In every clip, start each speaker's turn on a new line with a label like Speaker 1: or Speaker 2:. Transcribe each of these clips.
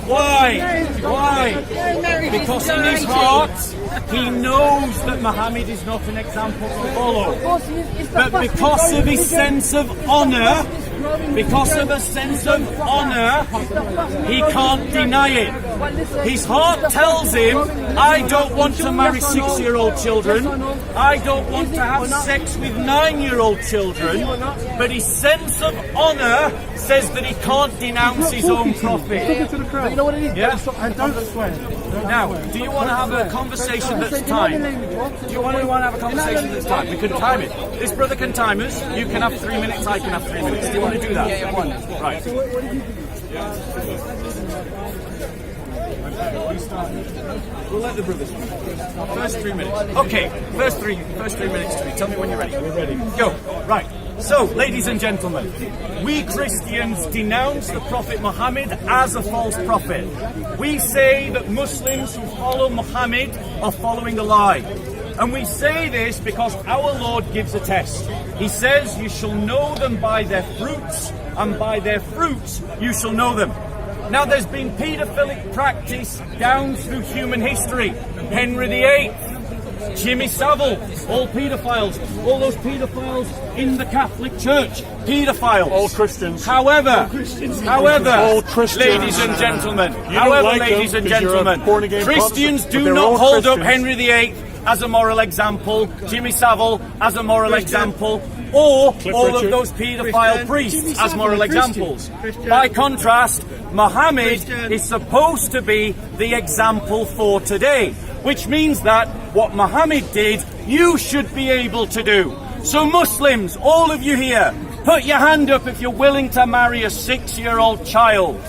Speaker 1: Why? Why? Because in his heart, he knows that Muhammad is not an example to follow. But because of his sense of honour, he can't deny it. His heart tells him, I don't want to marry 6-year-old children. I don't want to have sex with 9-year-old children. But his sense of honour says that he can't denounce his own prophet.
Speaker 2: You know what it is?
Speaker 1: Yeah?
Speaker 2: And don't swear.
Speaker 1: Now, do you want to have a conversation that's timed? Do you want to have a conversation that's timed? We can time it. This brother can time us. You can have 3 minutes, I can have 3 minutes. Do you want to do that?
Speaker 3: Yeah, one.
Speaker 1: Right. We'll let the brothers first 3 minutes. Okay, first three minutes to me. Tell me when you're ready. We're ready. Go. Right. So, ladies and gentlemen, we Christians denounce the Prophet Muhammad as a false prophet. We say that Muslims who follow Muhammad are following a lie. And we say this because our Lord gives a test. He says, you shall know them by their fruits, and by their fruits you shall know them. Now, there's been paedophilic practice down through human history. Henry VIII, Jimmy Savile, all paedophiles. All those paedophiles in the Catholic Church, paedophiles.
Speaker 4: All Christians.
Speaker 1: However,
Speaker 4: all Christians.
Speaker 1: ladies and gentlemen, Christians do
Speaker 4: they're
Speaker 1: not
Speaker 4: all
Speaker 1: hold up
Speaker 4: Christians.
Speaker 1: Henry VIII as a moral example, Jimmy Savile as a moral example, or all of those paedophile priests as moral examples. By contrast, Muhammad is supposed to be the example for today, which means that what Muhammad did, you should be able to do. So Muslims, all of you here, put your hand up if you're willing to marry a 6-year-old child.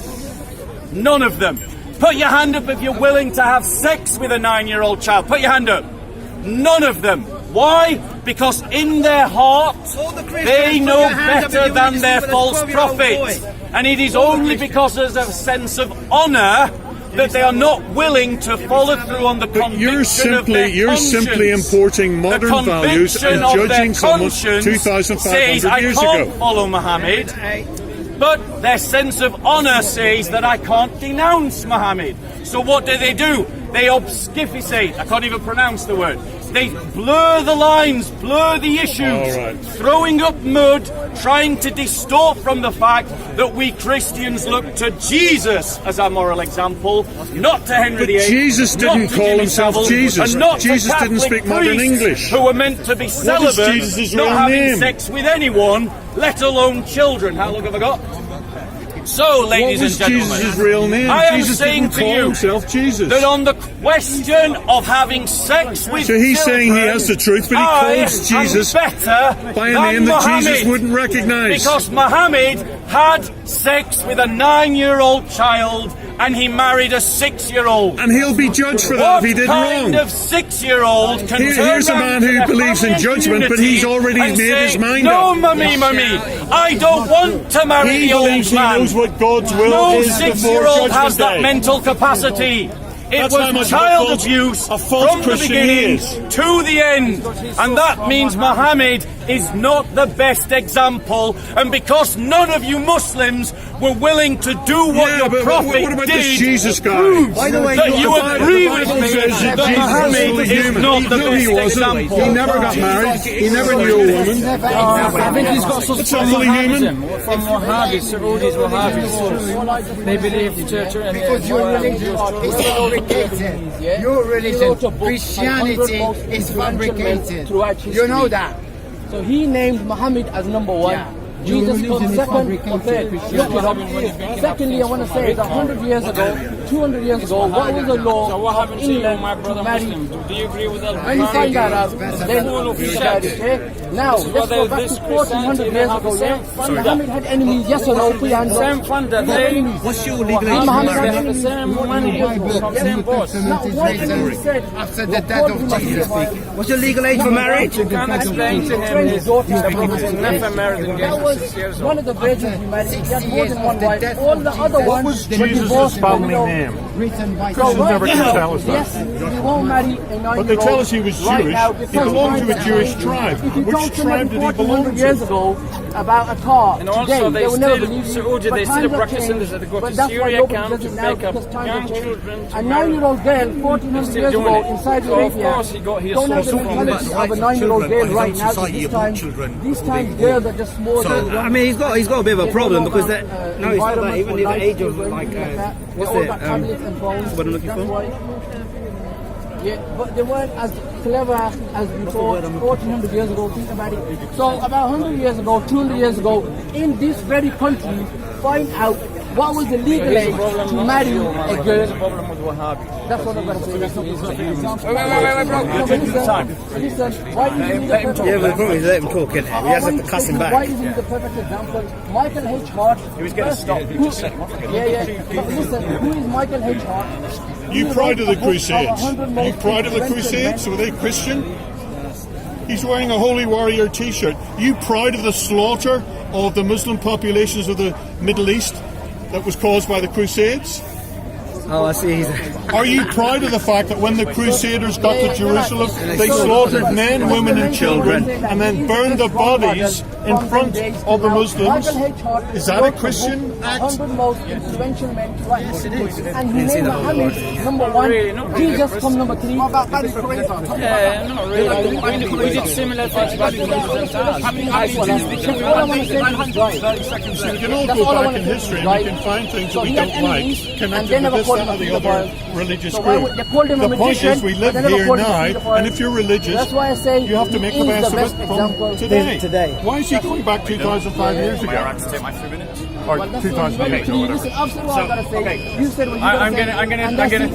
Speaker 1: None of them. Put your hand up if you're willing to have sex with a 9-year-old child. Put your hand up. None of them. Why? Because in their heart, they know better than their false prophet. And it is only because there's a sense of honour that they are not willing to follow through on the conviction of their
Speaker 4: You're simply importing modern values and judging someone 2,500 years ago.
Speaker 1: I can't follow Muhammad, but their sense of honour says that I can't denounce Muhammad. So what do? They obscufficate. I can't even pronounce the word. They blur the lines, blur the issues, throwing up mud, trying to distort from the fact that we Christians look to Jesus as our moral example, not to Henry VIII.
Speaker 4: But Jesus didn't call himself Jesus.
Speaker 1: And not
Speaker 4: Jesus
Speaker 1: to
Speaker 4: didn't speak modern English.
Speaker 1: Who were meant to be celibate, not having sex with anyone, let alone children. How long have I got? So, ladies and gentlemen,
Speaker 4: what was Jesus' real name?
Speaker 1: I am
Speaker 4: Jesus
Speaker 1: saying
Speaker 4: didn't
Speaker 1: to
Speaker 4: call
Speaker 1: you
Speaker 4: himself Jesus.
Speaker 1: that on the question of having sex with
Speaker 4: So he's
Speaker 1: children,
Speaker 4: saying he has the truth, but he calls Jesus
Speaker 1: by
Speaker 4: a name that Jesus wouldn't recognise.
Speaker 1: Because Muhammad had sex with a 9-year-old child and he married a 6-year-old.
Speaker 4: And he'll be judged for that if he did wrong.
Speaker 1: What kind of 6-year-old can
Speaker 4: Here's a man who believes in judgment, but he's already made his mind up.
Speaker 1: No, mummy, I don't want to marry the old man.
Speaker 4: He knows what God's will
Speaker 1: no
Speaker 4: is before
Speaker 1: 6-year-old has
Speaker 4: Judgment
Speaker 1: that
Speaker 4: Day.
Speaker 1: mental capacity. It was child abuse from the beginning to the end. And that means Muhammad is not the best example. And because none of you Muslims were willing to do what your prophet
Speaker 4: what about
Speaker 1: did,
Speaker 4: this Jesus guy?
Speaker 2: By the way,
Speaker 1: that you agree with me that Muhammad is not the best example.
Speaker 4: He never got married. He never knew a woman.
Speaker 3: I think he's got something from
Speaker 4: fully human.
Speaker 3: From Wahhabis, Saudis, Wahhabis. They believe the church and
Speaker 5: because your religion is fabricated. Your religion, Christianity, is fabricated. You know that.
Speaker 2: So he named Muhammad as number one. Jesus comes second or third. Secondly, I want to say that 100 years ago, 200 years ago, what was the law of England to marry?
Speaker 3: Do you agree with that?
Speaker 2: When you find that out, then you decide, okay? Now, let's go back to 1400 years ago, yeah? Muhammad had enemies, yes or no? Put your hands
Speaker 3: Same
Speaker 2: up.
Speaker 3: fund that they... What's your legal age?
Speaker 2: Muhammad had
Speaker 3: They have the
Speaker 2: enemies.
Speaker 3: same money from same boss.
Speaker 2: Now, what he said
Speaker 5: After the death of Jesus.
Speaker 6: What's your legal age for marriage?
Speaker 3: You can't explain to him his daughter never married and
Speaker 2: that
Speaker 3: gave
Speaker 2: was
Speaker 3: 6 years
Speaker 2: one
Speaker 3: old.
Speaker 2: of the virgins he married. He had more than one wife. All the other ones were
Speaker 4: Jesus'
Speaker 2: divorced.
Speaker 4: family name?
Speaker 5: written by
Speaker 2: So right
Speaker 4: never
Speaker 2: now,
Speaker 4: tell us that.
Speaker 2: yes, he won't marry a 9-year-old.
Speaker 4: But they tell us he was
Speaker 2: right
Speaker 4: Jewish.
Speaker 2: now
Speaker 4: He
Speaker 2: because
Speaker 4: belonged to a
Speaker 2: right
Speaker 4: Jewish
Speaker 2: now,
Speaker 4: tribe.
Speaker 2: If you
Speaker 4: Which
Speaker 2: told
Speaker 4: tribe
Speaker 2: somebody
Speaker 4: did he belong
Speaker 2: 1400 years
Speaker 4: to?
Speaker 2: ago about a car
Speaker 3: And
Speaker 2: today,
Speaker 3: also
Speaker 2: they
Speaker 3: they
Speaker 2: will never
Speaker 3: still,
Speaker 2: believe you.
Speaker 3: Saudi,
Speaker 2: But
Speaker 3: they still
Speaker 2: times have
Speaker 3: practice
Speaker 2: changed.
Speaker 3: that they go
Speaker 2: But
Speaker 3: to
Speaker 2: that's why
Speaker 3: Syria
Speaker 2: nobody
Speaker 3: camp
Speaker 2: does
Speaker 3: to
Speaker 2: it now
Speaker 3: pick up
Speaker 2: because times
Speaker 3: young
Speaker 2: have changed.
Speaker 3: children to
Speaker 2: A
Speaker 3: marry.
Speaker 2: 9-year-old girl, 1400
Speaker 3: still
Speaker 2: years
Speaker 3: doing
Speaker 2: ago
Speaker 3: it.
Speaker 2: in Saudi
Speaker 3: So of
Speaker 2: Arabia,
Speaker 3: course he got his
Speaker 2: don't have the
Speaker 3: social
Speaker 2: mentality
Speaker 3: combat.
Speaker 2: of a 9-year-old girl
Speaker 7: His
Speaker 2: right
Speaker 7: own
Speaker 2: now.
Speaker 7: society
Speaker 2: This
Speaker 7: about
Speaker 2: time,
Speaker 7: children.
Speaker 2: these times girls are just more than
Speaker 6: I mean, he's got a bit of a problem because that. No, it's not that. Even
Speaker 2: environment
Speaker 6: the age
Speaker 2: for
Speaker 6: of
Speaker 2: nice
Speaker 6: like
Speaker 2: children,
Speaker 6: what's
Speaker 2: they all
Speaker 6: it?
Speaker 2: got tablets and phones.
Speaker 6: what I'm looking
Speaker 2: That's
Speaker 6: for?
Speaker 2: why. Yeah, but they weren't as clever as before 1400 years ago. Think about it. So about 100 years ago, 200 years ago, in this very country, find out what was the legal age to marry a girl.
Speaker 3: problem with Wahhabi.
Speaker 2: That's what I'm going to say. That's not the
Speaker 3: Wait, bro.
Speaker 2: No, but listen, why do you need a perfect
Speaker 6: Yeah, but the problem is let him talk, innit? We have to cuss him
Speaker 2: Why
Speaker 6: back.
Speaker 2: isn't he the perfect example? Michael H. Hart. He was going to stop. Yeah. But listen, who is Michael H. Hart?
Speaker 4: You pride of the Crusades.
Speaker 2: 100
Speaker 4: You
Speaker 2: most
Speaker 4: pride of the
Speaker 2: influential
Speaker 4: Crusades?
Speaker 2: men.
Speaker 4: Were they Christian? He's wearing a Holy Warrior t-shirt. You pride of the slaughter of the Muslim populations of the Middle East that was caused by the Crusades?
Speaker 6: Oh, I see.
Speaker 4: Are you proud of the fact that when the Crusaders got to Jerusalem, they slaughtered men, women and children and then burned the bodies in front of the Muslims? Is that a Christian act?
Speaker 2: 100 most influential men right. And he named Muhammad number 1, Jesus come number 3.
Speaker 3: Yeah, not really. We did similar things back in
Speaker 2: All I want to say is right.
Speaker 4: We can all go back in history and we can find things that we don't like connected to this and the other religious group. The point is we live here now, and if you're religious,
Speaker 2: that's why I say
Speaker 4: you have to make the best of it from today.
Speaker 6: Today.
Speaker 4: Why is he going back 2005 years
Speaker 1: Am I
Speaker 4: ago?
Speaker 1: allowed to take my 3 minutes?
Speaker 4: Or
Speaker 2: Well, that's
Speaker 4: 2008 or
Speaker 2: what
Speaker 4: whatever?
Speaker 2: Listen, I've said what I've got to say.
Speaker 1: okay.
Speaker 2: You said what you
Speaker 1: I'm
Speaker 2: got to say.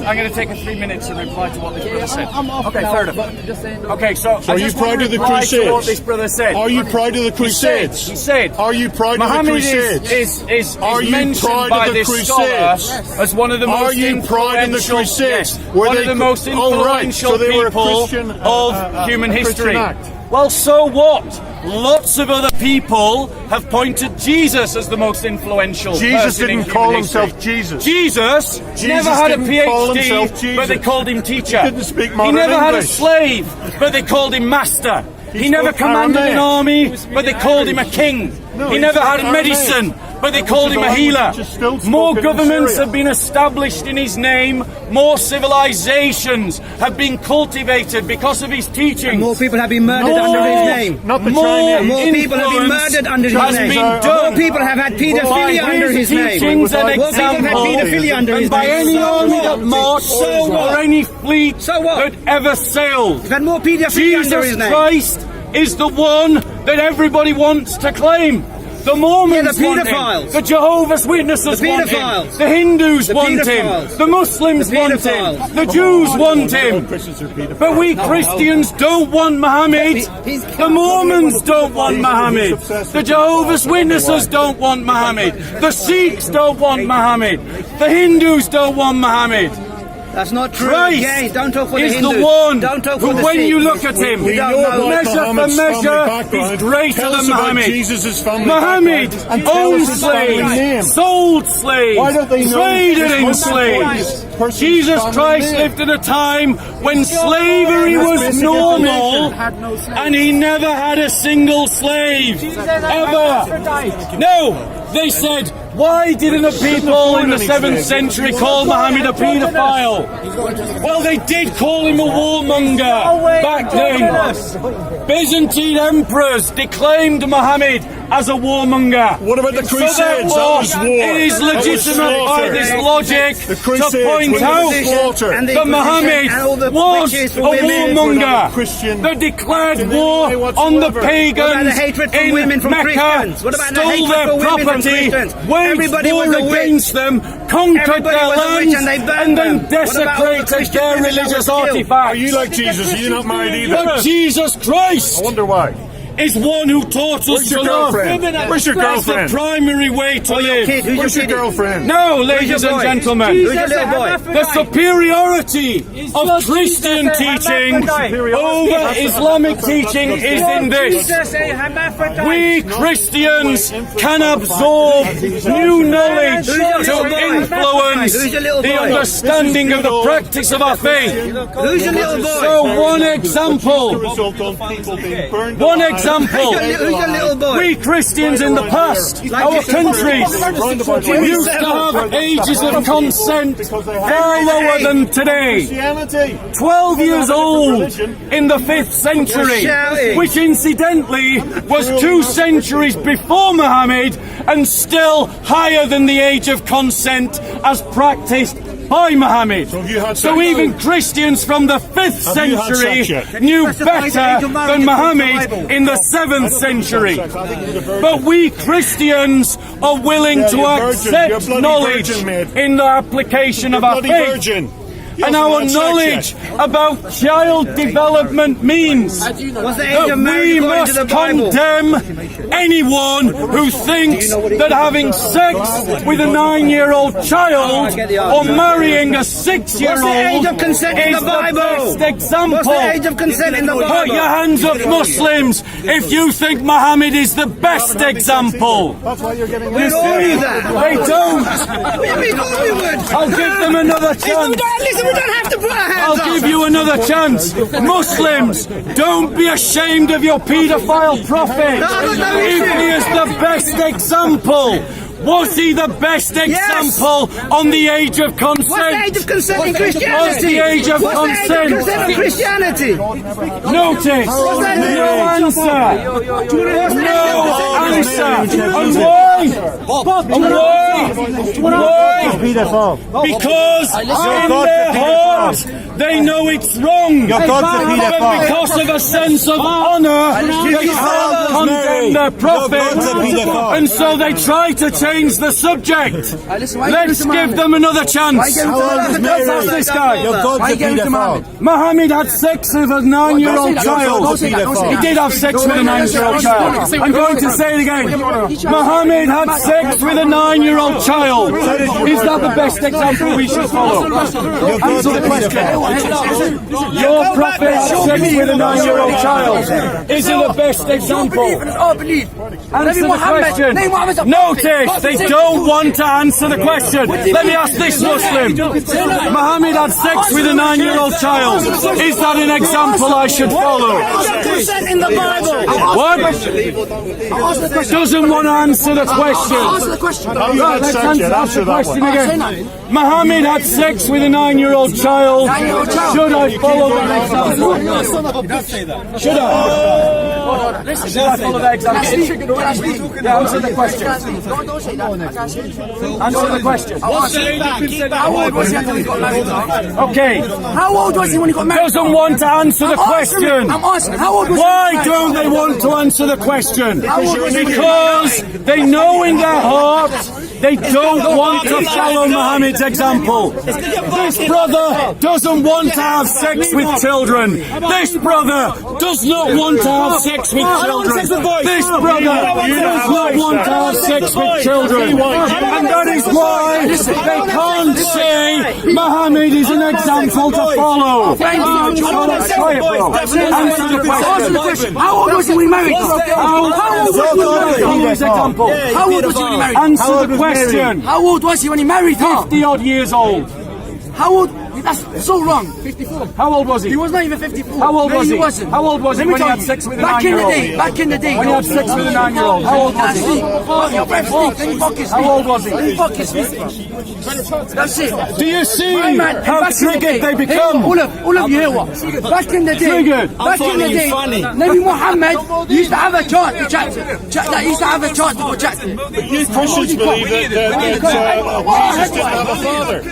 Speaker 1: I'm gonna take a 3 minutes and reply to what this brother said.
Speaker 2: I'm off
Speaker 1: Okay,
Speaker 2: now,
Speaker 1: fair enough.
Speaker 2: but just saying,
Speaker 1: Okay, so
Speaker 4: So
Speaker 1: I
Speaker 4: are you
Speaker 1: just want
Speaker 4: proud
Speaker 1: to
Speaker 4: of the
Speaker 1: reply to what
Speaker 4: Crusades?
Speaker 1: this brother said.
Speaker 4: Are you proud of the Crusades?
Speaker 1: He said.
Speaker 4: Are you proud of the
Speaker 1: Muhammad
Speaker 4: Crusades?
Speaker 1: is
Speaker 4: Are you
Speaker 1: mentioned
Speaker 4: proud
Speaker 1: by
Speaker 4: of the
Speaker 1: this
Speaker 4: Crusades?
Speaker 1: scholar as one of the
Speaker 4: Are
Speaker 1: most
Speaker 4: you proud of the
Speaker 1: influential,
Speaker 4: Crusades?
Speaker 1: yes,
Speaker 4: Were
Speaker 1: one
Speaker 4: they
Speaker 1: of the most
Speaker 4: oh, right.
Speaker 1: influential
Speaker 4: So they were a
Speaker 1: people
Speaker 4: Christian,
Speaker 1: of human
Speaker 4: Christian
Speaker 1: history.
Speaker 4: act.
Speaker 1: Well, so what? Lots of other people have pointed Jesus as the most influential.
Speaker 4: Jesus
Speaker 1: person in
Speaker 4: didn't call
Speaker 1: human
Speaker 4: himself
Speaker 1: history.
Speaker 4: Jesus.
Speaker 1: Jesus never had a
Speaker 4: didn't call
Speaker 1: PhD,
Speaker 4: himself Jesus.
Speaker 1: but they called him teacher.
Speaker 4: He didn't speak
Speaker 1: He
Speaker 4: modern
Speaker 1: never had a
Speaker 4: English.
Speaker 1: slave, but they called him master. He never
Speaker 4: spoke
Speaker 1: commanded an
Speaker 4: Aramaic.
Speaker 1: army, but they called him a king.
Speaker 4: No,
Speaker 1: He
Speaker 4: he
Speaker 1: never
Speaker 4: spoke
Speaker 1: had
Speaker 4: Aramaic.
Speaker 1: medicine, but they
Speaker 4: Which
Speaker 1: called
Speaker 4: is
Speaker 1: him
Speaker 4: the
Speaker 1: a
Speaker 4: language
Speaker 1: healer.
Speaker 4: which is still
Speaker 1: More
Speaker 4: spoken in
Speaker 1: governments
Speaker 4: Syria.
Speaker 1: have been established in his name. More civilizations have been cultivated because of his teaching.
Speaker 6: More people have been murdered under his name.
Speaker 4: Not the
Speaker 1: More
Speaker 4: Chinese.
Speaker 6: More people have been
Speaker 1: influence
Speaker 6: murdered under his
Speaker 1: has
Speaker 6: name.
Speaker 1: been
Speaker 6: More
Speaker 1: done
Speaker 6: people have had paedophilia
Speaker 1: by
Speaker 6: under
Speaker 1: his
Speaker 6: his name.
Speaker 1: teachings and
Speaker 6: More people have had
Speaker 1: example,
Speaker 6: paedophilia under
Speaker 1: and
Speaker 6: his
Speaker 1: by
Speaker 6: name.
Speaker 1: any
Speaker 6: So
Speaker 1: army
Speaker 6: what?
Speaker 1: that marched
Speaker 6: So what?
Speaker 1: or any fleet
Speaker 6: So what?
Speaker 1: that ever sailed.
Speaker 6: We've had more paedophilia under his
Speaker 1: Jesus
Speaker 6: name.
Speaker 1: Christ is the one that everybody wants to claim. The Mormons
Speaker 6: Yeah, the
Speaker 1: want him.
Speaker 6: paedophiles.
Speaker 1: The Jehovah's Witnesses
Speaker 6: The
Speaker 1: want him.
Speaker 6: paedophiles.
Speaker 1: The Hindus
Speaker 6: The
Speaker 1: want
Speaker 6: paedophiles.
Speaker 1: him. The Muslims
Speaker 6: The
Speaker 1: want him.
Speaker 6: paedophiles.
Speaker 1: The Jews want him.
Speaker 4: Christians are pedophiles.
Speaker 1: But we Christians don't want Muhammad.
Speaker 6: He's-
Speaker 1: The Mormons don't want
Speaker 4: He's
Speaker 1: Muhammad.
Speaker 4: obsessed
Speaker 1: The
Speaker 4: with
Speaker 1: Jehovah's Witnesses don't want Muhammad. The Sikhs don't want Muhammad. The Hindus don't want Muhammad.
Speaker 6: That's not true.
Speaker 1: Christ
Speaker 6: Yeah, don't talk for the
Speaker 1: is
Speaker 6: Hindus.
Speaker 1: the one
Speaker 6: Don't talk for
Speaker 1: who,
Speaker 6: the
Speaker 1: when
Speaker 6: Sikhs.
Speaker 1: you look at him,
Speaker 6: We don't
Speaker 4: know
Speaker 6: know.
Speaker 4: about
Speaker 1: measure for
Speaker 4: Muhammad's family
Speaker 1: measure,
Speaker 4: background.
Speaker 1: he's greater
Speaker 4: Tell
Speaker 1: than
Speaker 4: us about
Speaker 1: Muhammad.
Speaker 4: Jesus' family
Speaker 1: Muhammad
Speaker 4: background. And tell
Speaker 1: owned
Speaker 4: us his family
Speaker 1: slaves,
Speaker 4: name.
Speaker 1: sold slaves,
Speaker 4: Why don't they know
Speaker 1: traded
Speaker 4: this
Speaker 1: in
Speaker 4: person's
Speaker 1: slaves.
Speaker 4: person's
Speaker 1: Jesus
Speaker 4: family
Speaker 1: Christ
Speaker 4: name?
Speaker 1: lived at a time when slavery
Speaker 4: That's
Speaker 1: was
Speaker 4: basic
Speaker 1: normal,
Speaker 4: information.
Speaker 1: and he never had a single slave. Ever. No, they said, why didn't the people in the 7th century call Muhammad a paedophile? Well, they did call him a warmonger back then. Byzantine emperors declaimed Muhammad as a warmonger.
Speaker 4: What about the Crusades?
Speaker 1: So
Speaker 4: That was war.
Speaker 1: it is
Speaker 4: That was
Speaker 1: legitimate by
Speaker 4: slaughter.
Speaker 1: this logic
Speaker 4: The
Speaker 1: to
Speaker 4: Crusades
Speaker 1: point
Speaker 4: were
Speaker 1: out
Speaker 4: the slaughter.
Speaker 6: And the
Speaker 1: that Muhammad
Speaker 6: and all the
Speaker 1: was
Speaker 6: witches
Speaker 1: a
Speaker 6: for women.
Speaker 1: warmonger
Speaker 4: Christian
Speaker 1: that declared
Speaker 4: in
Speaker 1: war
Speaker 4: any way
Speaker 1: on the
Speaker 4: whatsoever.
Speaker 1: pagans
Speaker 6: What about the hatred for
Speaker 1: in
Speaker 6: women from
Speaker 1: Mecca,
Speaker 6: Christians? What about the
Speaker 1: stole
Speaker 6: hatred
Speaker 1: their
Speaker 6: for women from
Speaker 1: property,
Speaker 6: Christians?
Speaker 1: waged
Speaker 6: Everybody
Speaker 1: war
Speaker 6: was a witch.
Speaker 1: against them, conquered
Speaker 6: Everybody
Speaker 1: their
Speaker 6: was a witch
Speaker 1: lands,
Speaker 6: and they burned
Speaker 1: and then
Speaker 6: them. What about all the
Speaker 1: desecrated
Speaker 6: Christian
Speaker 1: their
Speaker 6: women that
Speaker 1: religious
Speaker 6: were killed?
Speaker 1: artifacts.
Speaker 4: Are you like Jesus? Are you not married either?
Speaker 1: But Jesus Christ!
Speaker 4: I wonder why.
Speaker 1: is one who taught us
Speaker 4: Where's
Speaker 1: to
Speaker 4: your
Speaker 1: love.
Speaker 4: girlfriend? Where's your
Speaker 1: That's the
Speaker 4: girlfriend?
Speaker 1: primary way to live.
Speaker 6: Kid, who's
Speaker 4: Where's
Speaker 6: your
Speaker 4: your
Speaker 6: kid?
Speaker 4: girlfriend?
Speaker 1: No, ladies
Speaker 6: your
Speaker 1: and
Speaker 6: boy?
Speaker 1: gentlemen,
Speaker 6: Who's your little boy?
Speaker 1: the superiority of Christian teaching over Islamic teaching is in this. We Christians can absorb new knowledge to influence
Speaker 6: Who's your little
Speaker 1: the
Speaker 6: boy?
Speaker 1: understanding of the practice of our faith.
Speaker 6: Who's your little boy?
Speaker 1: So one example,
Speaker 4: Result on people being burned
Speaker 1: one
Speaker 4: alive.
Speaker 1: example.
Speaker 6: Who's your little boy?
Speaker 1: We Christians in the past, our countries, used to have ages of consent far lower than today.
Speaker 4: Christianity.
Speaker 1: 12 years old in the 5th century, which incidentally was 2 centuries before Muhammad and still higher than the age of consent as practiced by Muhammad.
Speaker 4: have you had
Speaker 1: So
Speaker 4: sex?
Speaker 1: even Christians from the 5th
Speaker 4: Have you had
Speaker 1: century
Speaker 4: sex yet?
Speaker 1: knew
Speaker 6: That's the age
Speaker 1: better
Speaker 6: of marriage
Speaker 1: than
Speaker 6: in the
Speaker 1: Muhammad
Speaker 6: Bible.
Speaker 1: in the 7th century.
Speaker 4: I think you're the virgin.
Speaker 1: But we Christians are willing to
Speaker 4: you're virgin. You're
Speaker 1: accept
Speaker 4: bloody
Speaker 1: knowledge
Speaker 4: virgin, mate.
Speaker 1: in the application of our
Speaker 4: Bloody
Speaker 1: faith.
Speaker 4: virgin. You
Speaker 1: And
Speaker 4: haven't
Speaker 1: our
Speaker 4: had sex
Speaker 1: knowledge
Speaker 4: yet.
Speaker 1: about child development means
Speaker 6: What's the age
Speaker 1: that
Speaker 6: of marriage
Speaker 1: we
Speaker 6: according
Speaker 1: must
Speaker 6: to the Bible?
Speaker 1: condemn anyone who thinks that having sex with a 9-year-old child or marrying a 6-year-old
Speaker 6: What's the age of consent in
Speaker 1: is
Speaker 6: the
Speaker 1: the
Speaker 6: Bible?
Speaker 1: best example.
Speaker 6: What's the age of consent in the
Speaker 1: Put
Speaker 6: Bible?
Speaker 1: your hands up, Muslims, if you think Muhammad is the best example.
Speaker 4: That's why you're getting
Speaker 6: We all knew that.
Speaker 1: They don't.
Speaker 6: What do you mean, all we would?
Speaker 1: I'll give them another chance.
Speaker 6: Listen, we don't have to put our hands
Speaker 1: I'll
Speaker 6: up.
Speaker 1: give you another chance. Muslims, don't be ashamed of your paedophile prophet. If he is the best example, was he the best example on the age of
Speaker 6: What's the age
Speaker 1: consent?
Speaker 6: of consent in Christianity?
Speaker 1: What's the age of
Speaker 6: What's the age of
Speaker 1: consent?
Speaker 6: consent in Christianity?
Speaker 1: Notice, no answer. No answer. And why? And why? Because in their heart they know it's wrong. But because of a sense of honour, they can't condemn their prophet. And so they try to change the subject. Let's give them another chance. Let's ask this guy. Muhammad had sex with a 9-year-old child. He did have sex with a 9-year-old child. I'm going to say it again. Muhammad had sex with a 9-year-old child. Is that the best example we should follow? Answer the question. Your prophet had sex with a 9-year-old child. Is it the best example? Answer the question. Notice, they don't want to answer the question. Let me ask this Muslim. Muhammad had sex with a 9-year-old child. Is that an example I should follow?
Speaker 6: Consent in the Bible.
Speaker 1: What? Doesn't want to answer the question.
Speaker 4: Have you had
Speaker 1: Let's
Speaker 4: sex
Speaker 1: answer
Speaker 4: yet? Answer
Speaker 1: the
Speaker 4: that
Speaker 1: question
Speaker 4: one.
Speaker 1: again. Muhammad had sex with a 9-year-old child. Should I follow that example? Should I? Should I follow that example? Yeah, answer the question. Answer the question.
Speaker 2: How old was he when he got married?
Speaker 1: Okay.
Speaker 2: How old was he when he got married?
Speaker 1: Doesn't want to answer the question.
Speaker 2: I'm asking. How old was he?
Speaker 1: Why don't they want to answer the question? Because they know in their heart they don't want to follow Muhammad's example. This brother doesn't want to have sex with children. This brother does not want to have sex with children. This brother does not want to have sex with children. And that is why they can't say Muhammad is an example to follow. Quiet, bro. Answer the question.
Speaker 2: How old was he when he married?
Speaker 1: How old was he
Speaker 2: when he married?
Speaker 1: Answer the question.
Speaker 2: How old was he when he married her?
Speaker 1: 50 odd years old.
Speaker 2: How old? That's so wrong. 54.
Speaker 1: How old was he?
Speaker 2: He was not even 54.
Speaker 1: How old
Speaker 2: No,
Speaker 1: was he?
Speaker 2: wasn't.
Speaker 1: How old was he
Speaker 2: Let me
Speaker 1: when he
Speaker 2: tell
Speaker 1: had
Speaker 2: you.
Speaker 1: sex with a
Speaker 2: Back in the
Speaker 1: 9-year-old?
Speaker 2: day. Back in the day.
Speaker 1: When he had sex with a 9-year-old. How old was he? How old was he?
Speaker 2: That's it.
Speaker 1: Do you see
Speaker 2: My man,
Speaker 1: how
Speaker 2: back in the
Speaker 1: triggered
Speaker 2: day-
Speaker 1: they become?
Speaker 2: All of you hear what? Back in the day,
Speaker 1: Triggered.
Speaker 2: back in the day, Nabi Muhammad used to have a chance to chat to. He used to have a chance to go chat to.
Speaker 4: You Christians believe that Jesus didn't have a father.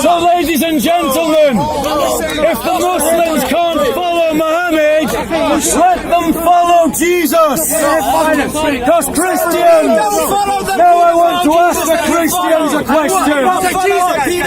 Speaker 1: So, ladies and gentlemen, if the Muslims can't follow Muhammad, let them follow Jesus. Because Christians, now I want to ask the Christians a question.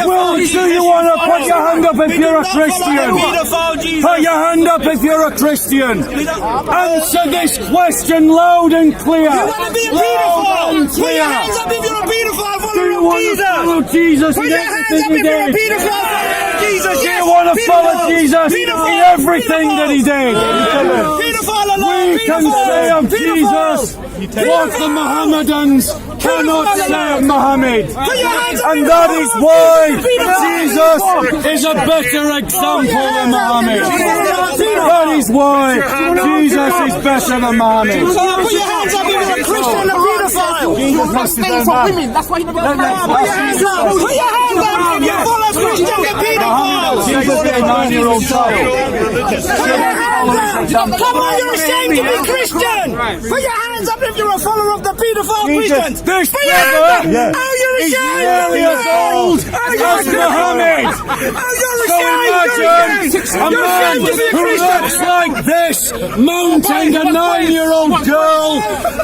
Speaker 1: Well, do you want to put your hand up if you're a Christian? Put your hand up if you're a Christian. Answer this question loud and clear.
Speaker 7: You want to be a
Speaker 1: Loud and
Speaker 7: pedophile? Put
Speaker 1: clear.
Speaker 7: your hands up if you're a pedophile.
Speaker 1: Do you want to follow Jesus
Speaker 7: Put
Speaker 1: in
Speaker 7: your hands up
Speaker 1: everything he
Speaker 7: if you're a
Speaker 1: did?
Speaker 7: pedophile. Follow Jesus.
Speaker 1: Do you want to follow Jesus in everything that he did?
Speaker 7: Pedophile alone.
Speaker 1: We can say of Jesus what the Mohammedans cannot say of Muhammad. And that is why Jesus is a better example than Muhammad. That is why Jesus is better than Muhammad.
Speaker 7: Put your hands up if you're a Christian and a pedophile.
Speaker 2: Jesus was made for women. That's why he never got married.
Speaker 7: Put your hands up. Put your hands up if you follow Christian and pedophiles.
Speaker 1: Jesus is a 9-year-old child.
Speaker 7: Put your hands up. Come on, you're ashamed to be Christian. Put your hands up if you're a follower of the pedophile Christians.
Speaker 1: This
Speaker 7: Put your hands up.
Speaker 1: brother
Speaker 7: Oh, you're
Speaker 1: is
Speaker 7: ashamed.
Speaker 1: nearly as old as Muhammad.
Speaker 7: Oh, you're
Speaker 1: So
Speaker 7: ashamed.
Speaker 1: imagine a man who looks like this mounting a 9-year-old girl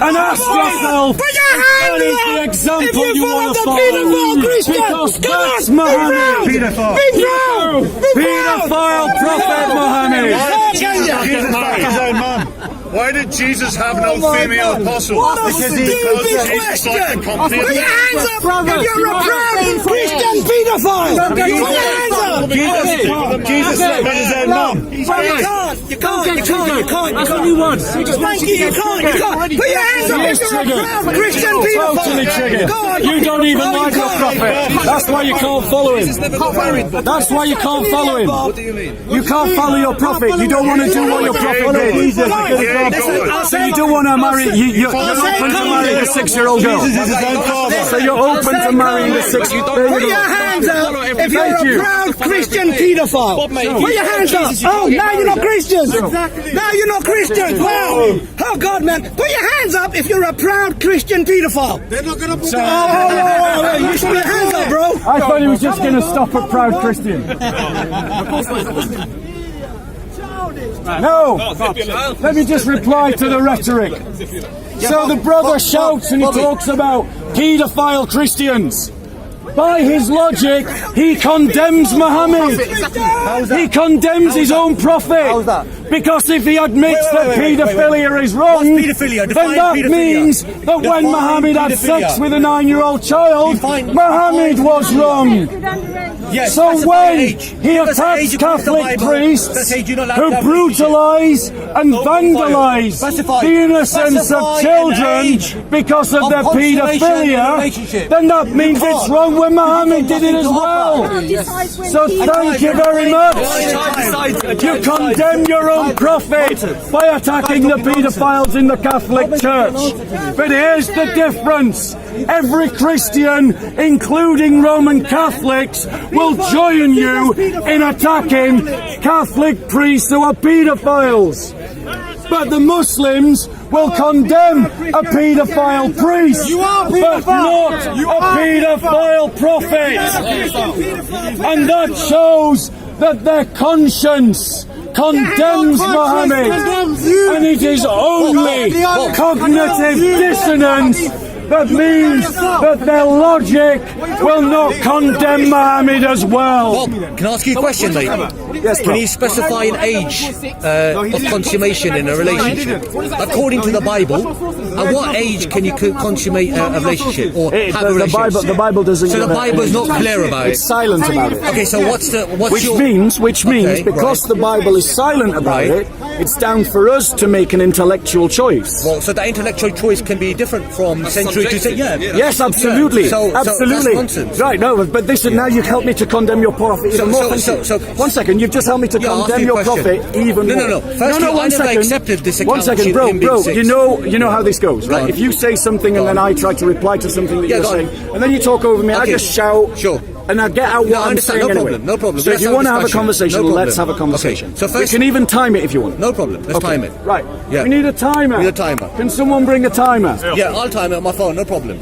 Speaker 1: and ask yourself,
Speaker 7: Put your hands
Speaker 1: that is
Speaker 7: up
Speaker 1: the example
Speaker 7: if
Speaker 1: you
Speaker 7: follow
Speaker 1: want to
Speaker 7: the
Speaker 1: follow.
Speaker 7: pedophile Christian.
Speaker 1: Because
Speaker 7: Come
Speaker 1: that's
Speaker 7: on,
Speaker 1: Muhammad.
Speaker 7: Be proud. Be proud. Be proud.
Speaker 1: Pedophile prophet Muhammad.
Speaker 4: His own man. Why did Jesus have no female apostles?
Speaker 7: What a
Speaker 4: Because
Speaker 7: stupid
Speaker 4: Jesus liked
Speaker 7: question.
Speaker 4: to compete.
Speaker 7: Put your hands up if you're a proud Christian pedophile. Put your hands up.
Speaker 4: Jesus liked his own man.
Speaker 7: You can't. There's only one. Frankie, you can't. Put your hands up if you're a proud Christian
Speaker 1: Totally
Speaker 7: pedophile.
Speaker 1: triggered.
Speaker 7: Go on.
Speaker 1: You don't even like your prophet. That's why you can't follow him. That's why you can't follow him.
Speaker 6: What do you mean?
Speaker 1: You can't follow your prophet. You don't want to do what your prophet did. So you don't want to marry. You're open to marrying a 6-year-old girl. So you're open to marrying a 6-year-old
Speaker 7: Put your
Speaker 1: girl.
Speaker 7: hands up if you're
Speaker 1: Thank
Speaker 7: a
Speaker 1: you.
Speaker 7: proud Christian pedophile. Put your hands up. Oh, now you're not Christians. Now you're not Christians. Wow. Oh, God, man. Put your hands up if you're a proud Christian pedophile. They're not going to put you should put your hands up, bro.
Speaker 1: I thought he was just going to stop at proud Christian. No. Let me just reply to the rhetoric. So the brother shouts and he talks about paedophile Christians. By his logic, he condemns Muhammad. He condemns his own prophet. Because if he admits that paedophilia is wrong, then that means that when Muhammad had sex with a 9-year-old child, Muhammad was wrong. So when he attacks Catholic priests who brutalise and vandalise the innocence of children because of their paedophilia, then that means it's wrong when Muhammad did it as well. So thank you very much. You condemn your own prophet by attacking the paedophiles in the Catholic Church. But here's the difference. Every Christian, including Roman Catholics, will join you in attacking Catholic priests who are paedophiles. But the Muslims will condemn a paedophile priest, but not a paedophile prophet. And that shows that their conscience condemns Muhammad, and it is only cognitive dissonance that means that their logic will not condemn Muhammad as well.
Speaker 6: Bob, can I ask you a question, mate?
Speaker 1: Yes,
Speaker 6: Can you specify an age of consummation in a relationship? According to the Bible, at what age can you consummate a relationship or have a relationship?
Speaker 1: The Bible doesn't.
Speaker 6: So the Bible is not clear about
Speaker 1: It's
Speaker 6: it.
Speaker 1: silent about it.
Speaker 6: Okay, so what's
Speaker 1: Which means,
Speaker 6: Okay,
Speaker 1: because the Bible is silent about
Speaker 6: Right.
Speaker 1: it, it's down for us to make an intellectual choice.
Speaker 6: Well, so the intellectual choice can be different from century to century. Yeah.
Speaker 1: Yes, absolutely.
Speaker 6: So
Speaker 1: Absolutely.
Speaker 6: that's nonsense.
Speaker 1: Right, no, but this now you've helped me to condemn your prophet even more. Thank you. One second, you've just helped me to
Speaker 6: Yeah, I'll ask
Speaker 1: condemn
Speaker 6: you a
Speaker 1: your
Speaker 6: question.
Speaker 1: prophet even more.
Speaker 6: No. Firstly, I never accepted this
Speaker 1: One
Speaker 6: account
Speaker 1: second,
Speaker 6: in
Speaker 1: bro,
Speaker 6: B6.
Speaker 1: you know how this goes, right?
Speaker 6: on.
Speaker 1: If you say something and then I try to reply to something that
Speaker 6: Yeah,
Speaker 1: you're
Speaker 6: go on.
Speaker 1: saying, and then you talk over me, I
Speaker 6: Okay.
Speaker 1: just shout.
Speaker 6: Sure.
Speaker 1: And I get out what
Speaker 6: I
Speaker 1: I'm
Speaker 6: understand.
Speaker 1: saying
Speaker 6: No
Speaker 1: anyway.
Speaker 6: problem, no problem.
Speaker 1: So if
Speaker 6: Let's
Speaker 1: you
Speaker 6: have a
Speaker 1: want to have a
Speaker 6: discussion.
Speaker 1: conversation,
Speaker 6: No
Speaker 1: let's
Speaker 6: problem.
Speaker 1: have a conversation.
Speaker 6: Okay. So
Speaker 1: We
Speaker 6: first-
Speaker 1: can even time it if you want.
Speaker 6: No problem. Let's time it.
Speaker 1: Right.
Speaker 6: Yeah.
Speaker 1: We need a timer.
Speaker 6: We need a timer.
Speaker 1: Can someone bring a timer?
Speaker 6: Yeah, I'll time it on my phone. No problem.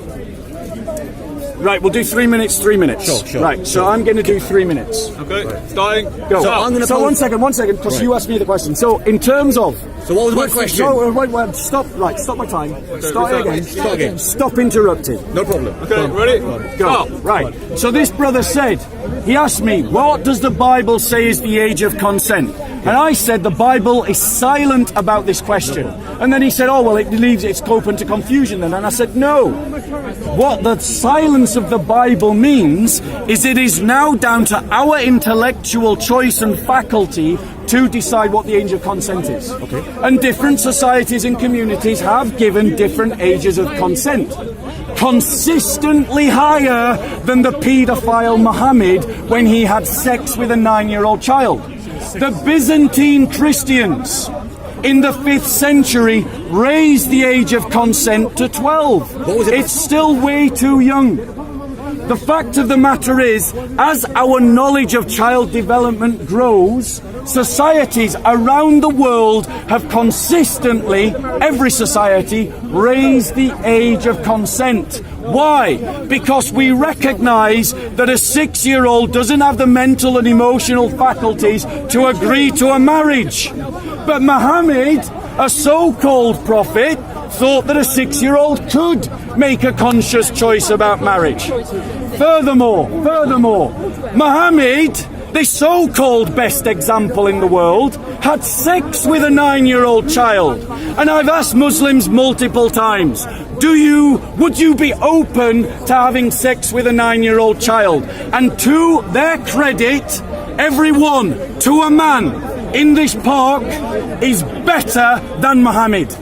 Speaker 1: Right, we'll do 3 minutes, 3 minutes.
Speaker 6: Sure.
Speaker 1: Right, so I'm going to do 3 minutes.
Speaker 8: Okay, starting.
Speaker 1: Go.
Speaker 6: So I'm gonna
Speaker 1: So
Speaker 6: pose-
Speaker 1: one second, because you asked me the question. So in terms of...
Speaker 6: So what was my question?
Speaker 1: So, wait, stop my time. Start again.
Speaker 6: Start again.
Speaker 1: Stop interrupting.
Speaker 6: No problem.
Speaker 8: Okay, ready?
Speaker 1: Go. Right. So this brother said, he asked me, what does the Bible say is the age of consent? And I said the Bible is silent about this question. And then he said, oh, well, it leaves it's open to confusion then. And I said, no. What the silence of the Bible means is it is now down to our intellectual choice and faculty to decide what the age of consent is. Okay. And different societies and communities have given different ages of consent. Consistently higher than the paedophile Muhammad when he had sex with a 9-year-old child. The Byzantine Christians in the 5th century raised the age of consent to 12.
Speaker 6: What was it?
Speaker 1: It's still way too young. The fact of the matter is, as our knowledge of child development grows, societies around the world have consistently, every society, raised the age of consent. Why? Because we recognize that a 6-year-old doesn't have the mental and emotional faculties to agree to a marriage. But Muhammad, a so-called prophet, thought that a 6-year-old could make a conscious choice about marriage. Furthermore, Muhammad, the so-called best example in the world, had sex with a 9-year-old child. And I've asked Muslims multiple times, would you be open to having sex with a 9-year-old child? And to their credit, everyone, to a man in this park, is better than Muhammad.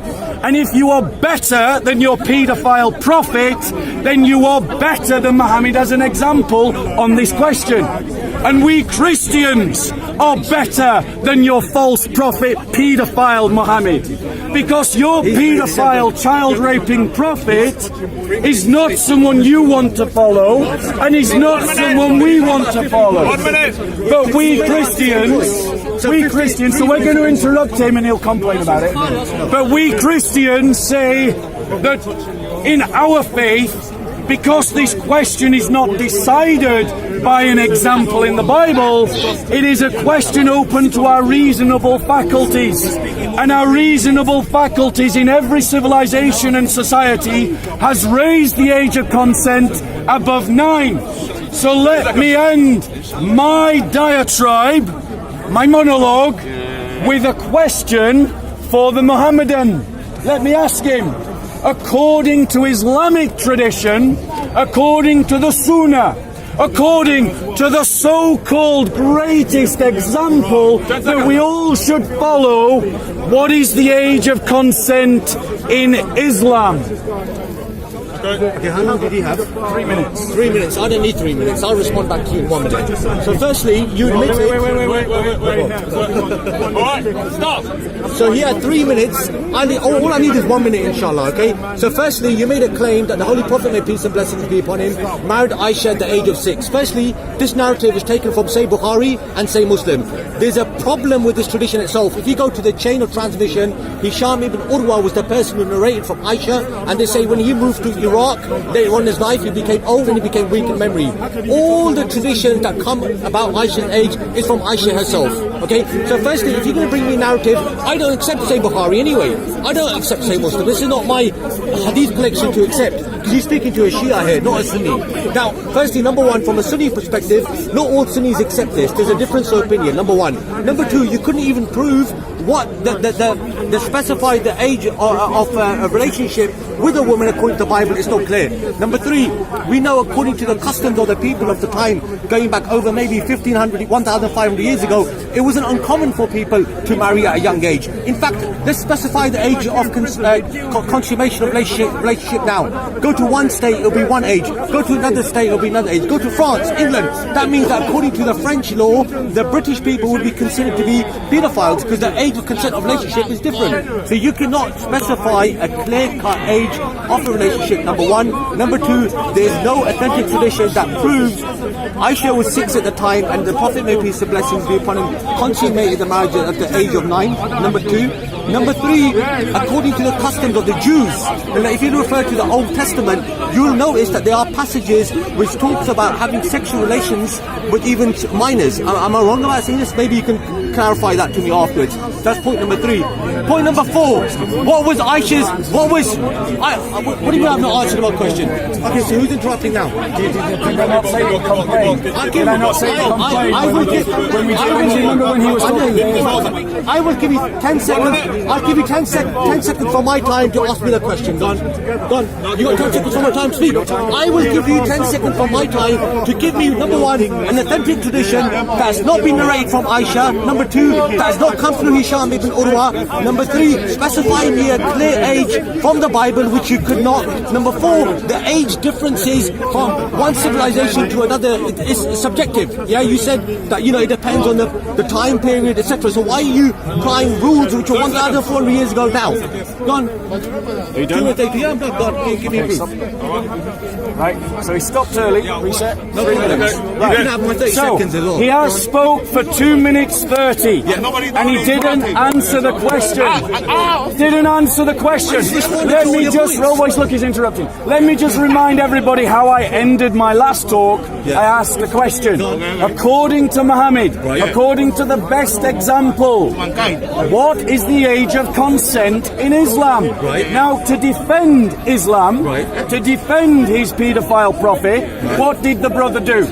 Speaker 1: And if you are better than your paedophile prophet, then you are better than Muhammad as an example on this question. And we Christians are better than your false prophet, paedophile Muhammad. Because your paedophile, child-raping prophet is not someone you want to follow, and is not someone we want to follow. But we Christians, so we're going to interrupt him and he'll complain about it. But we Christians say that in our faith, because this question is not decided by an example in the Bible, it is a question open to our reasonable faculties. And our reasonable faculties in every civilization and society has raised the age of consent above 9. So let me end my diatribe, my monologue, with a question for the Mohammedan. Let me ask him, according to Islamic tradition, according to the Sunnah, according to the so-called greatest example that we all should follow, what is the age of consent in Islam?
Speaker 6: Okay, how long did he have?
Speaker 1: 3 minutes.
Speaker 6: 3 minutes. I don't need 3 minutes. I'll respond back to you in 1 minute. So firstly, you admitted...
Speaker 8: Wait. Alright, stop.
Speaker 6: So he had 3 minutes. All I need is 1 minute, inshallah, okay? So firstly, you made a claim that the Holy Prophet, may peace and blessings be upon him, married Aisha at the age of 6. Firstly, this narrative is taken from Sahih Bukhari and Sahih Muslim. There's a problem with this tradition itself. If you go to the chain of transmission, Hisham ibn Urwa was the person who narrated from Aisha, and they say when he moved to Iraq, later on in his life, he became old and he became weak in memory. All the traditions that come about Aisha's age is from Aisha herself. Okay? So firstly, if you're going to bring me a narrative, I don't accept Sahih Bukhari anyway. I don't accept Sahih Muslim. This is not my hadith collection to accept. Because you're speaking to a Shia here, not a Sunni. Now, firstly, number one, from a Sunni perspective, not all Sunnis accept this. There's a difference of opinion, number one. Number two, you couldn't even prove what the specified the age of a relationship with a woman according to the Bible is not clear. Number three, we know according to the customs of the people of the time, going back over maybe 1,500 years ago, it wasn't uncommon for people to marry at a young age. In fact, let's specify the age of consummation of relationship now. Go to one state, it'll be one age. Go to another state, it'll be another age. Go to France, England. That means that according to the French law, the British people would be considered to be pedophiles because the age of consent of relationship is different. So you cannot specify a clear-cut age of a relationship, number one. Number two, there is no authentic tradition that proves Aisha was 6 at the time and the Prophet, may peace and blessings be upon him, consummated the marriage at the age of 9. Number two. Number 3, according to the customs of the Jews. And if you refer to the Old Testament, you'll notice that there are passages which talks about having sexual relations with even minors. Am I wrong about saying this? Maybe you can clarify that to me afterwards. That's point number 3. Point number 4. What was Aisha's? What do you mean I've not answered my question? Okay, so who's interrupting now?
Speaker 1: Did I not say you complained? Did I not say you complained?
Speaker 6: I will give you 10 seconds. I'll give you 10 seconds for my time to ask me the question. Go on. You got 10 seconds for my time to speak. I will give you 10 seconds for my time to give me, number 1, an authentic tradition that's not been narrated from Aisha. Number 2, that's not come through Hisham ibn Urwa. Number 3, specify me a clear age from the Bible, which you could not. Number 4, the age differences from one civilization to another is subjective. Yeah, you said that, it depends on the time period, etc. So why are you applying rules which were 1,400 years ago now? Go on.
Speaker 1: Are you done?
Speaker 6: Yeah, I'm done. Go on. Give me a proof.
Speaker 1: Right, so he stopped early, reset. 3 minutes.
Speaker 6: You can have my 30 seconds as well.
Speaker 1: He has spoke for 2 minutes 30, and he didn't answer the question. Didn't answer the question. Let me just, always look, he's interrupting. Let me just remind everybody how I ended my last talk. I asked the question. According to Muhammad, according to the best example, what is the age of consent in Islam? Now, to defend Islam, to defend his paedophile prophet, what did the brother do?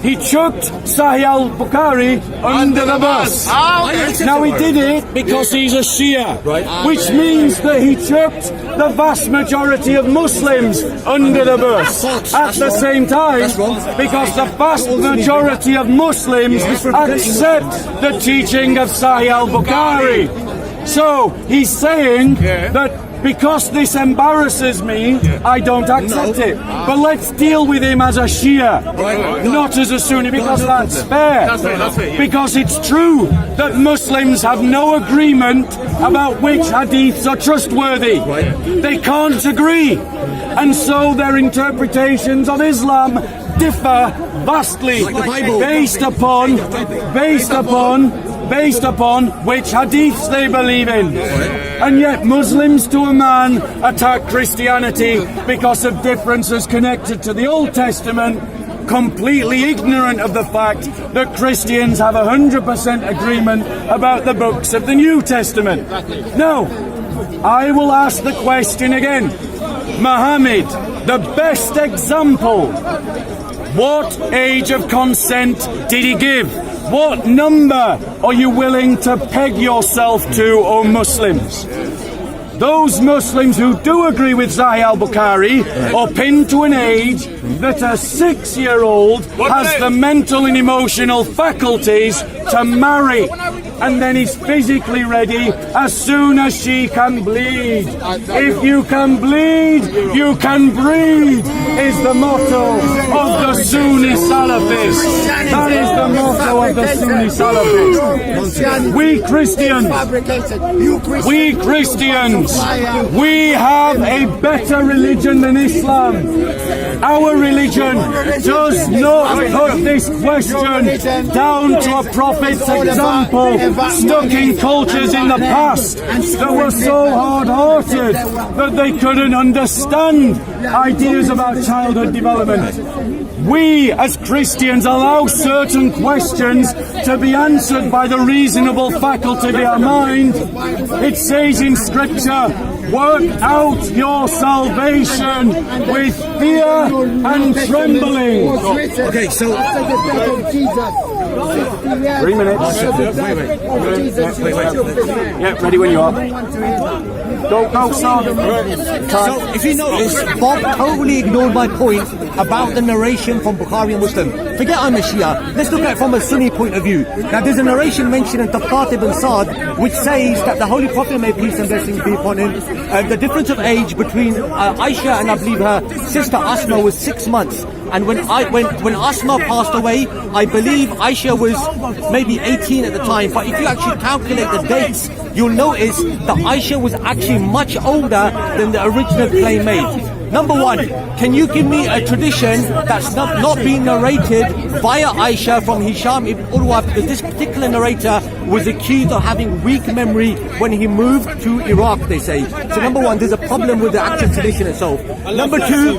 Speaker 1: He chucked Sahih al-Bukhari under the bus. Now he did it because he's a Shia, which means that he chucked the vast majority of Muslims under the bus. At the same time, because the vast majority of Muslims accept the teaching of Sahih al-Bukhari. So he's saying that because this embarrasses me, I don't accept it. But let's deal with him as a Shia, not as a Sunni, because that's fair. Because it's true that Muslims have no agreement about which hadiths are trustworthy. They can't agree. And so their interpretations of Islam differ vastly based upon which hadiths they believe in. And yet Muslims to a man attack Christianity because of differences connected to the Old Testament, completely ignorant of the fact that Christians have 100% agreement about the books of the New Testament. Now, I will ask the question again. Muhammad, the best example, what age of consent did he give? What number are you willing to peg yourself to, O Muslims? Those Muslims who do agree with Sahih al-Bukhari are pinned to an age that a 6-year-old has the mental and emotional faculties to marry, and then is physically ready as soon as she can bleed. If you can bleed, you can breed, is the motto of the Sunni Salafis. That is the motto of the Sunni Salafis. We Christians, we have a better religion than Islam. Our religion does not put this question down to a prophet's example stuck in cultures in the past that were so hard-hearted that they couldn't understand ideas about childhood development. We as Christians allow certain questions to be answered by the reasonable faculty of our mind. It says in Scripture, work out your salvation with fear and trembling.
Speaker 6: Okay, so
Speaker 1: 3 minutes. Yeah, ready when you are. Go, son.
Speaker 6: So, if you notice, Bob totally ignored my point about the narration from Bukhari and Muslim. Forget I'm a Shia. Let's look at it from a Sunni point of view. Now, there's a narration mentioned in Tabaqat ibn Sa'd which says that the Holy Prophet, may peace and blessings be upon him, the difference of age between Aisha and I believe her sister Asma was 6 months. And when Asma passed away, I believe Aisha was maybe 18 at the time. But if you actually calculate the dates, you'll notice that Aisha was actually much older than the original claim made. Number one, can you give me a tradition that's not being narrated via Aisha from Hisham ibn Urwa? Because this particular narrator was accused of having weak memory when he moved to Iraq, they say. So number one, there's a problem with the actual tradition itself. Number two,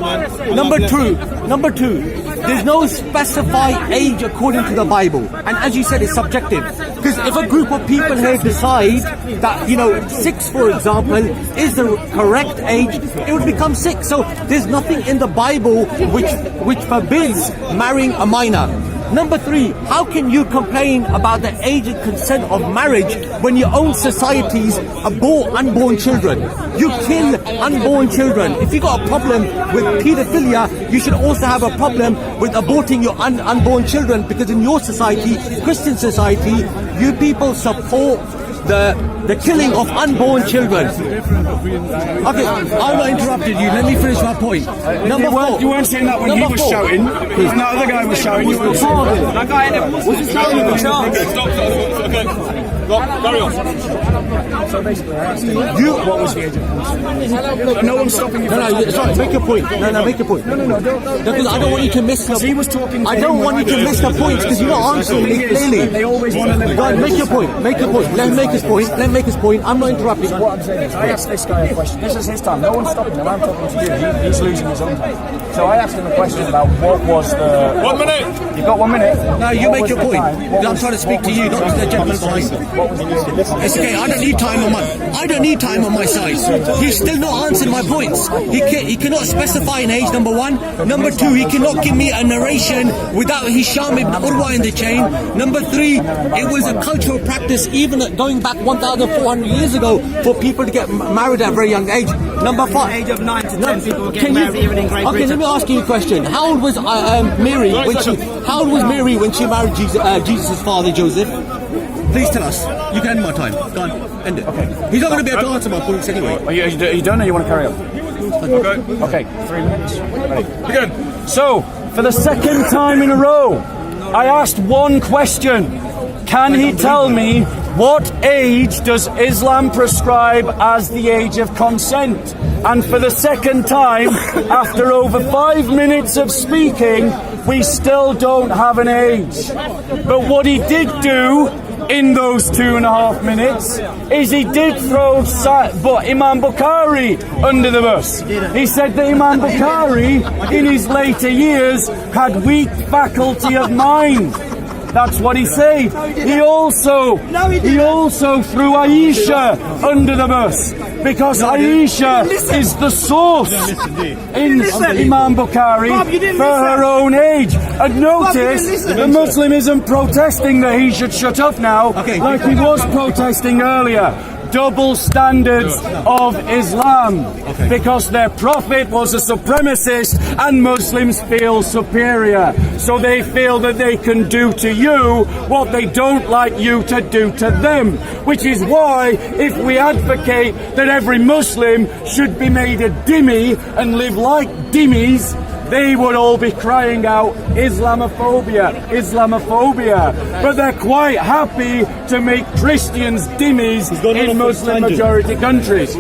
Speaker 6: there's no specified age according to the Bible. And as you said, it's subjective. Because if a group of people here decide that, 6, for example, is the correct age, it would become 6. So there's nothing in the Bible which forbids marrying a minor. Number 3, how can you complain about the age and consent of marriage when your own societies abhor unborn children? You kill unborn children. If you got a problem with paedophilia, you should also have a problem with aborting your unborn children, because in your society, Christian society, you people support the killing of unborn children. Okay, I'm not interrupted you. Let me finish my point. Number 4.
Speaker 1: You weren't saying that when he was shouting. When that other guy was shouting, you were saying that guy was just shouting.
Speaker 8: Okay, stop. Okay, carry on.
Speaker 1: So basically, I asked him, what was the age of consent? No one's stopping you.
Speaker 6: No, sorry, make your point. No, make your point.
Speaker 1: No.
Speaker 6: Because I don't want you to miss the.
Speaker 1: He was talking.
Speaker 6: I don't want you to miss the points because you're not answering me clearly.
Speaker 1: They always want to live.
Speaker 6: Right, make your point. Make your point. Let him make his point. I'm not interrupting.
Speaker 1: What I'm saying is, I asked this guy a question. This is his time. No one's stopping him. I'm talking to you. He's losing his own time. So I asked him a question about what was the.
Speaker 8: 1 minute.
Speaker 1: You got 1 minute.
Speaker 6: No, you make your point. I'm trying to speak to you, not to the gentleman behind.
Speaker 1: What was the
Speaker 6: It's okay. I don't need time on my side. He's still not answering my points. He cannot specify an age. Number 1. Number 2. He cannot give me a narration without Hisham ibn Urwa in the chain. Number 3. It was a cultural practice, even going back 1,400 years ago, for people to get married at a very young age. Number 5.
Speaker 9: Age of 9 to 10 people get married even in Great
Speaker 6: Okay,
Speaker 9: Britain.
Speaker 6: let me ask you a question. How old was Mary when she married Jesus' father Joseph? Please tell us. You can end my time. Go on, end it. Okay. He's not going to be able to answer my points anyway.
Speaker 1: Are you done, or you want to carry on? Okay, 3 minutes. Ready. Begin. So, for the second time in a row, I asked one question. Can he tell me what age does Islam prescribe as the age of consent? And for the second time, after over 5 minutes of speaking, we still don't have an age. But what he did do in those 2.5 minutes is he did throw Imam Bukhari under the bus. He said that Imam Bukhari, in his later years, had weak faculty of mind. That's what he said. He also threw Aisha under the bus, because Aisha is the source in Imam Bukhari for her own age. And notice the Muslim isn't protesting that he should shut up now, like he was protesting earlier. Double standards of Islam, because their prophet was a supremacist and Muslims feel superior, so they feel that they can do to you what they don't like you to do to them, which is why if we advocate that every Muslim should be made a dhimmi and live like dhimmis, they would all be crying out Islamophobia. But they're quite happy to make Christians dhimmis in Muslim majority countries.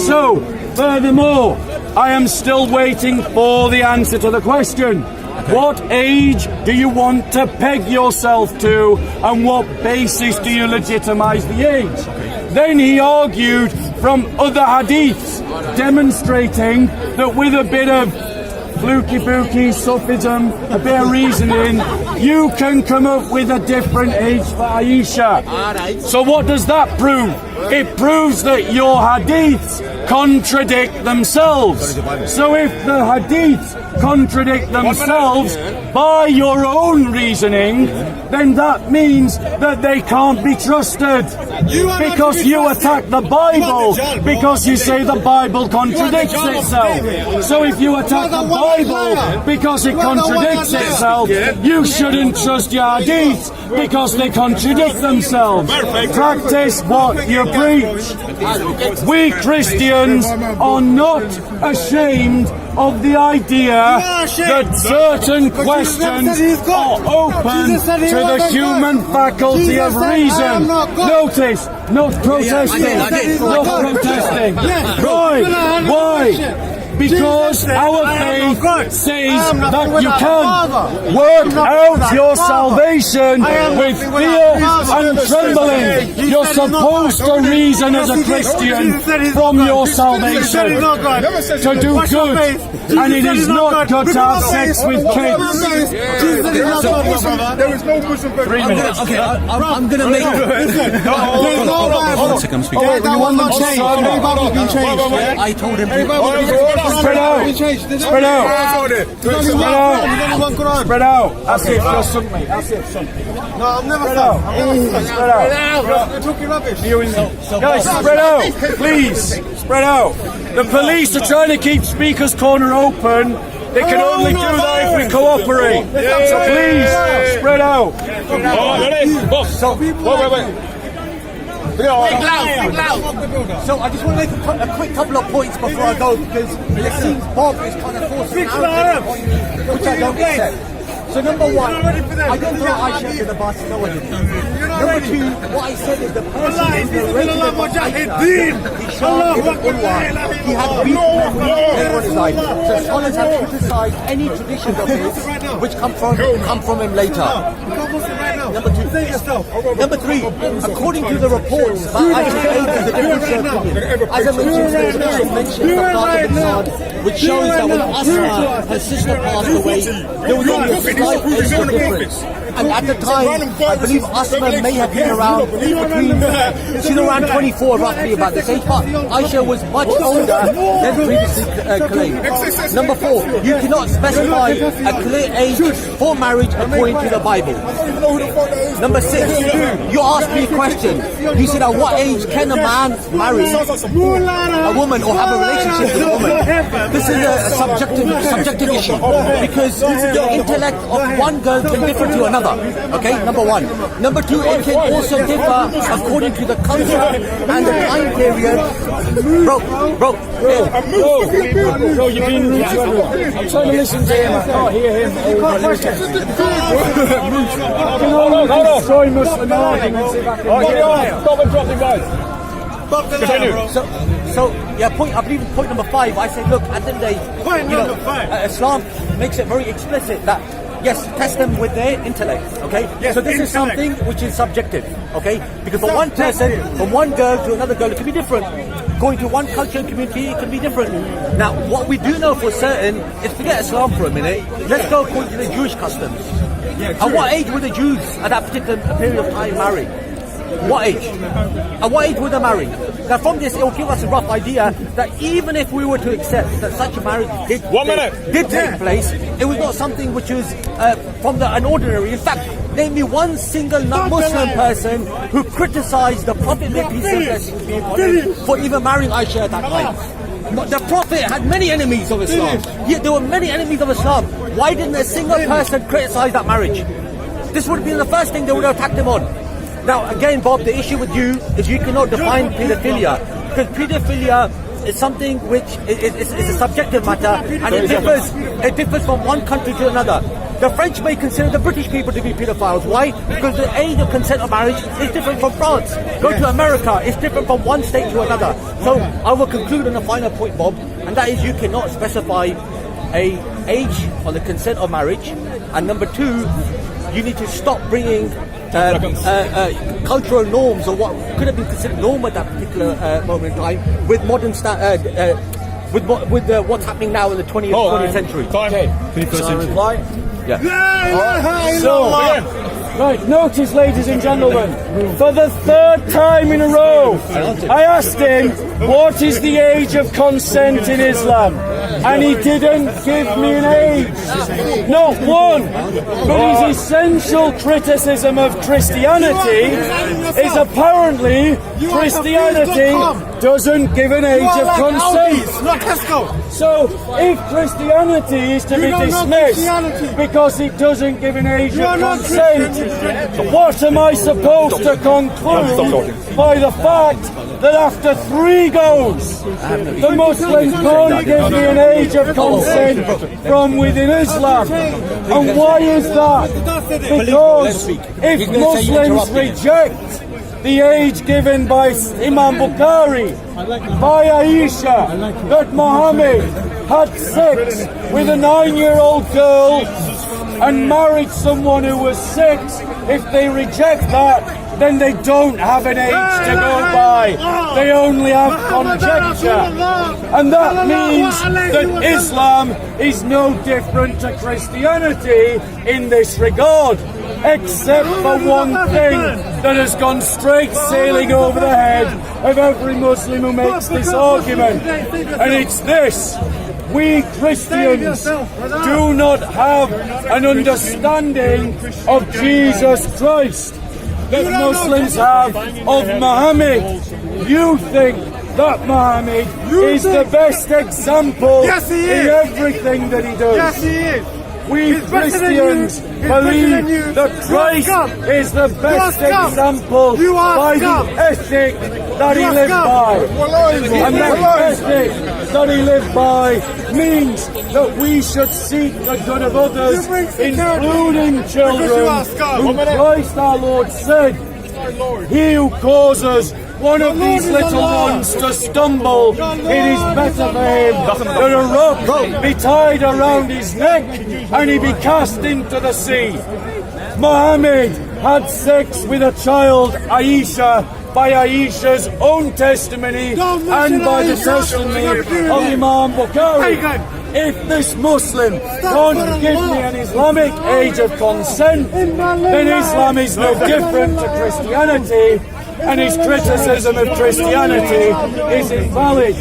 Speaker 1: So, furthermore, I am still waiting for the answer to the question. What age do you want to peg yourself to, and what basis do you legitimize the age? Then he argued from other hadiths, demonstrating that with a bit of fluky Sufism, a bit of reasoning, you can come up with a different age for Aisha. So what does that prove? It proves that your hadiths contradict themselves. So if the hadiths contradict themselves by your own reasoning, then that means that they can't be trusted. Because you attack the Bible, because you say the Bible contradicts itself. So if you attack the Bible because it contradicts itself, you shouldn't trust your hadiths because they contradict themselves. Practice what you preach. We Christians are not ashamed of the idea that certain questions are open to the human faculty of reason. Notice, not protesting. Not protesting. Why? Because our faith says that you can work out your salvation with fear and trembling. You're supposed to reason as a Christian from your salvation to do good, and it is not good to have sex with kids.
Speaker 4: There is no Muslim.
Speaker 1: 3 minutes.
Speaker 6: Okay, I'm going to make... One second, I'm speaking.
Speaker 4: You want them changed?
Speaker 6: I told him...
Speaker 1: Spread out. Spread out. Spread out. Asif, just something. Asif, something.
Speaker 4: No, I'm never
Speaker 1: Spread out. Spread out.
Speaker 4: You're talking rubbish.
Speaker 1: Guys, spread out. Please. Spread out. The police are trying to keep Speaker's Corner open. They can only do that if we cooperate. So please, spread out.
Speaker 6: So I just want to make a quick couple of points before I go, because it seems Bob is kind of forcing out which I don't accept. So number one, I don't throw Aisha to the bus, no I didn't. Number two, what I said is the person who's narrating about Aisha, he showed in Quran, he had beaten everyone on his life. So scholars have criticized any tradition of his which come from him later. Number two. Number three, according to the reports, Aisha's age is a different opinion. As I mentioned, there's a mention of Fatima, which shows that when Asma, her sister, passed away, there was only a slight age difference. And at the time, I believe Asma may have been around she's around 24, roughly about this age, but Aisha was much older than previously claimed. Number four, you cannot specify a clear age for marriage according to the Bible. Number six, you asked me a question. You said, at what age can a man marry a woman or have a relationship with a woman? This is a subjective issue, because the intellect of one girl can differ to another. Okay, number one. Number two, it can also differ according to the country and the time period. Bro,
Speaker 1: you've been rude to everyone. I'm trying to listen to him. I can't hear him. Destroy Muslim arguments if I can.
Speaker 8: Stop and drop him, guys.
Speaker 6: So yeah, I believe point number 5. I said, look, at the end of the day, Islam makes it very explicit that yes, test them with their intellect. Okay, so this is something which is subjective. Okay, because for one person, from one girl to another girl, it can be different. Going to one culture and community, it can be different. Now, what we do know for certain is, forget Islam for a minute. Let's go according to the Jewish customs. At what age would the Jews at that particular period of time marry? What age? At what age would they marry? Now from this, it will give us a rough idea that even if we were to accept that such a marriage did take place, it was not something which was from an ordinary. In fact, name me one single non-Muslim person who criticized the Prophet may peace and blessings be upon him for even marrying Aisha at that time. The Prophet had many enemies of Islam. Yet there were many enemies of Islam. Why didn't a single person criticize that marriage? This would be the first thing they would have attacked him on. Now, again, Bob, the issue with you is you cannot define paedophilia, because paedophilia is something which is a subjective matter, and it differs from one country to another. The French may consider the British people to be paedophiles. Why? Because the age of consent of marriage is different from France. Go to America, it's different from one state to another. So I will conclude on a final point, Bob, and that is you cannot specify a age on the consent of marriage, and number two, you need to stop bringing cultural norms, or what could have been considered norm at that particular moment in time, with modern what's happening now in the 20th century.
Speaker 1: Okay.
Speaker 6: 21st century.
Speaker 1: So, right, notice, ladies and gentlemen, for the third time in a row, I asked him, what is the age of consent in Islam? And he didn't give me an age. Not one. But his essential criticism of Christianity is apparently Christianity doesn't give an age of consent. So, if Christianity is to be dismissed because it doesn't give an age of consent, what am I supposed to conclude by the fact that after 3 goes, the Muslims can't give me an age of consent from within Islam? And why is that? Because if Muslims reject the age given by Imam Bukhari, by Aisha, that Muhammad had sex with a 9-year-old girl and married someone who was 6, if they reject that, then they don't have an age to go by. They only have conjecture. And that means that Islam is no different to Christianity in this regard, except for one thing that has gone straight sailing over the head of every Muslim who makes this argument. And it's this: we Christians do not have an understanding of Jesus Christ that Muslims have of Muhammad. You think that Muhammad is the best example in everything that he does.
Speaker 5: Yes, he is.
Speaker 1: We Christians believe that Christ is the best example by the ethic that he lived by. And that ethic that he lived by means that we should seek the good of others, including children, whom Christ our Lord said, he who causes one of these little ones to stumble, it is better for him that a rope be tied around his neck and he be cast into the sea. Muhammad had sex with a child, Aisha, by Aisha's own testimony and by the testimony of Imam Bukhari. If this Muslim can't give me an Islamic age of consent, then Islam is no different to Christianity, and his criticism of Christianity is invalid.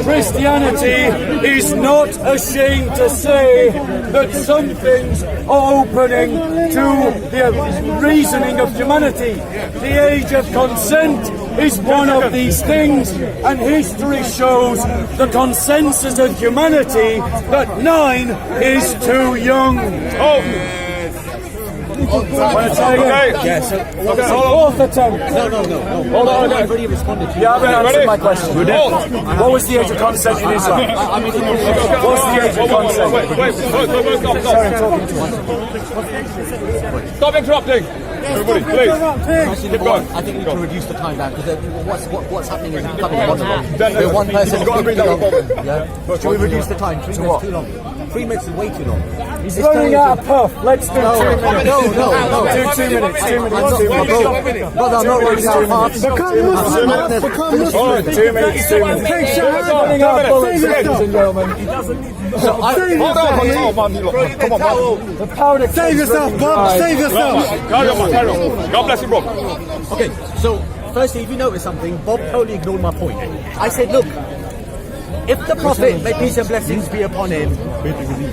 Speaker 1: Christianity is not ashamed to say that some things are opening to the reasoning of humanity. The age of consent is one of these things, and history shows the consensus of humanity that 9 is too young. Want to try again?
Speaker 6: Yes.
Speaker 1: Fourth attempt.
Speaker 6: No. Hold on. I've already responded to you.
Speaker 1: You haven't answered my question. What was the age of consent in Islam? What's the age of consent?
Speaker 8: Wait,
Speaker 1: Sorry, I'm talking to you.
Speaker 8: Stop interrupting. Everybody, please. Keep going.
Speaker 6: I think we need to reduce the time down because what's happening is becoming monotonous. With one person,
Speaker 8: You've got to bring that up.
Speaker 6: Should we reduce the time? 3 minutes too long. 3 minutes is way too long.
Speaker 1: He's running out of puff. Let's do 2 minutes.
Speaker 6: No.
Speaker 1: Do 2 minutes. 2 minutes. 2 minutes.
Speaker 6: Brother, I'm not running out of puff.
Speaker 1: All right, 2 minutes. 2 minutes. Running out of bullets, ladies and gentlemen.
Speaker 8: Hold on. Come on, man.
Speaker 1: The powder.
Speaker 5: Save yourself, Bob. Save yourself.
Speaker 8: Carry on. God bless you, bro.
Speaker 6: Okay, so firstly, if you notice something, Bob totally ignored my point. I said, look, if the Prophet, may peace and blessings be upon him,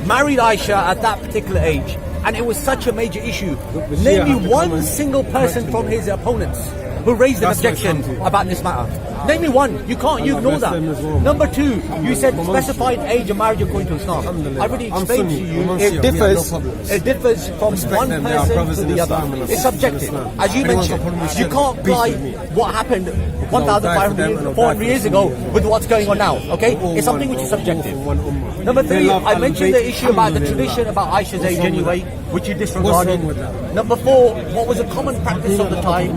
Speaker 6: married Aisha at that particular age, and it was such a major issue, name me one single person from his opponents who raised an objection about this matter. Name me one. You can't. You ignore that. Number 2, you said specified age of marriage according to Islam. I already explained to you it differs. It differs from one person to the other. It's subjective. As you mentioned, you can't apply what happened 1,500, 400 years ago with what's going on now. Okay, it's something which is subjective. Number 3, I mentioned the issue about the tradition about Aisha's age anyway, which you disregarded. Number 4, what was a common practice of the time.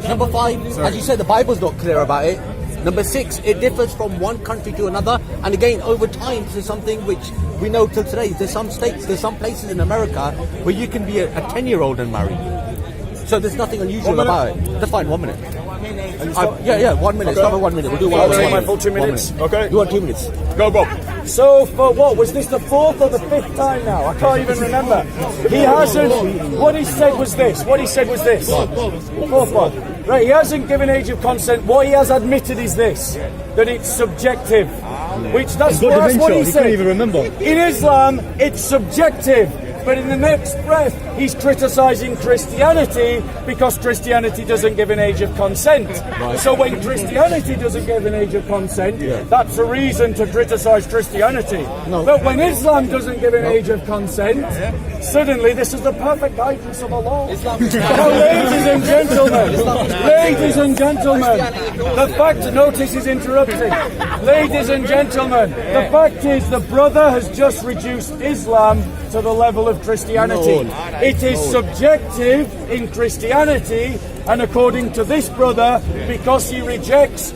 Speaker 6: Number 5, as you said, the Bible's not clear about it. Number 6, it differs from one country to another, and again, over time, this is something which we know till today. There's some states, there's some places in America where you can be a 10-year-old and marry. So there's nothing unusual about it. That's fine, 1 minute. 1 minute. Stop at 1 minute. We'll do 1 minute.
Speaker 1: My full 2 minutes.
Speaker 8: Okay.
Speaker 6: You want 2 minutes?
Speaker 8: Go, Bob.
Speaker 1: So for what? Was this the 4th or the 5th time now? I can't even remember. He hasn't. What he said was this. Fourth one. Right, he hasn't given age of consent. What he has admitted is this, that it's subjective. Which that's what he said.
Speaker 6: Couldn't even remember.
Speaker 1: In Islam, it's subjective. But in the next breath, he's criticising Christianity because Christianity doesn't give an age of consent. Right. So when Christianity doesn't give an age of consent, that's a reason to criticise Christianity. No. But when Islam doesn't give an age of consent, suddenly this is the perfect guidance of Allah. Now, ladies and gentlemen, the fact, notice he's interrupting. Ladies and gentlemen, the fact is the brother has just reduced Islam to the level of Christianity. It is subjective in Christianity, and according to this brother, because he rejects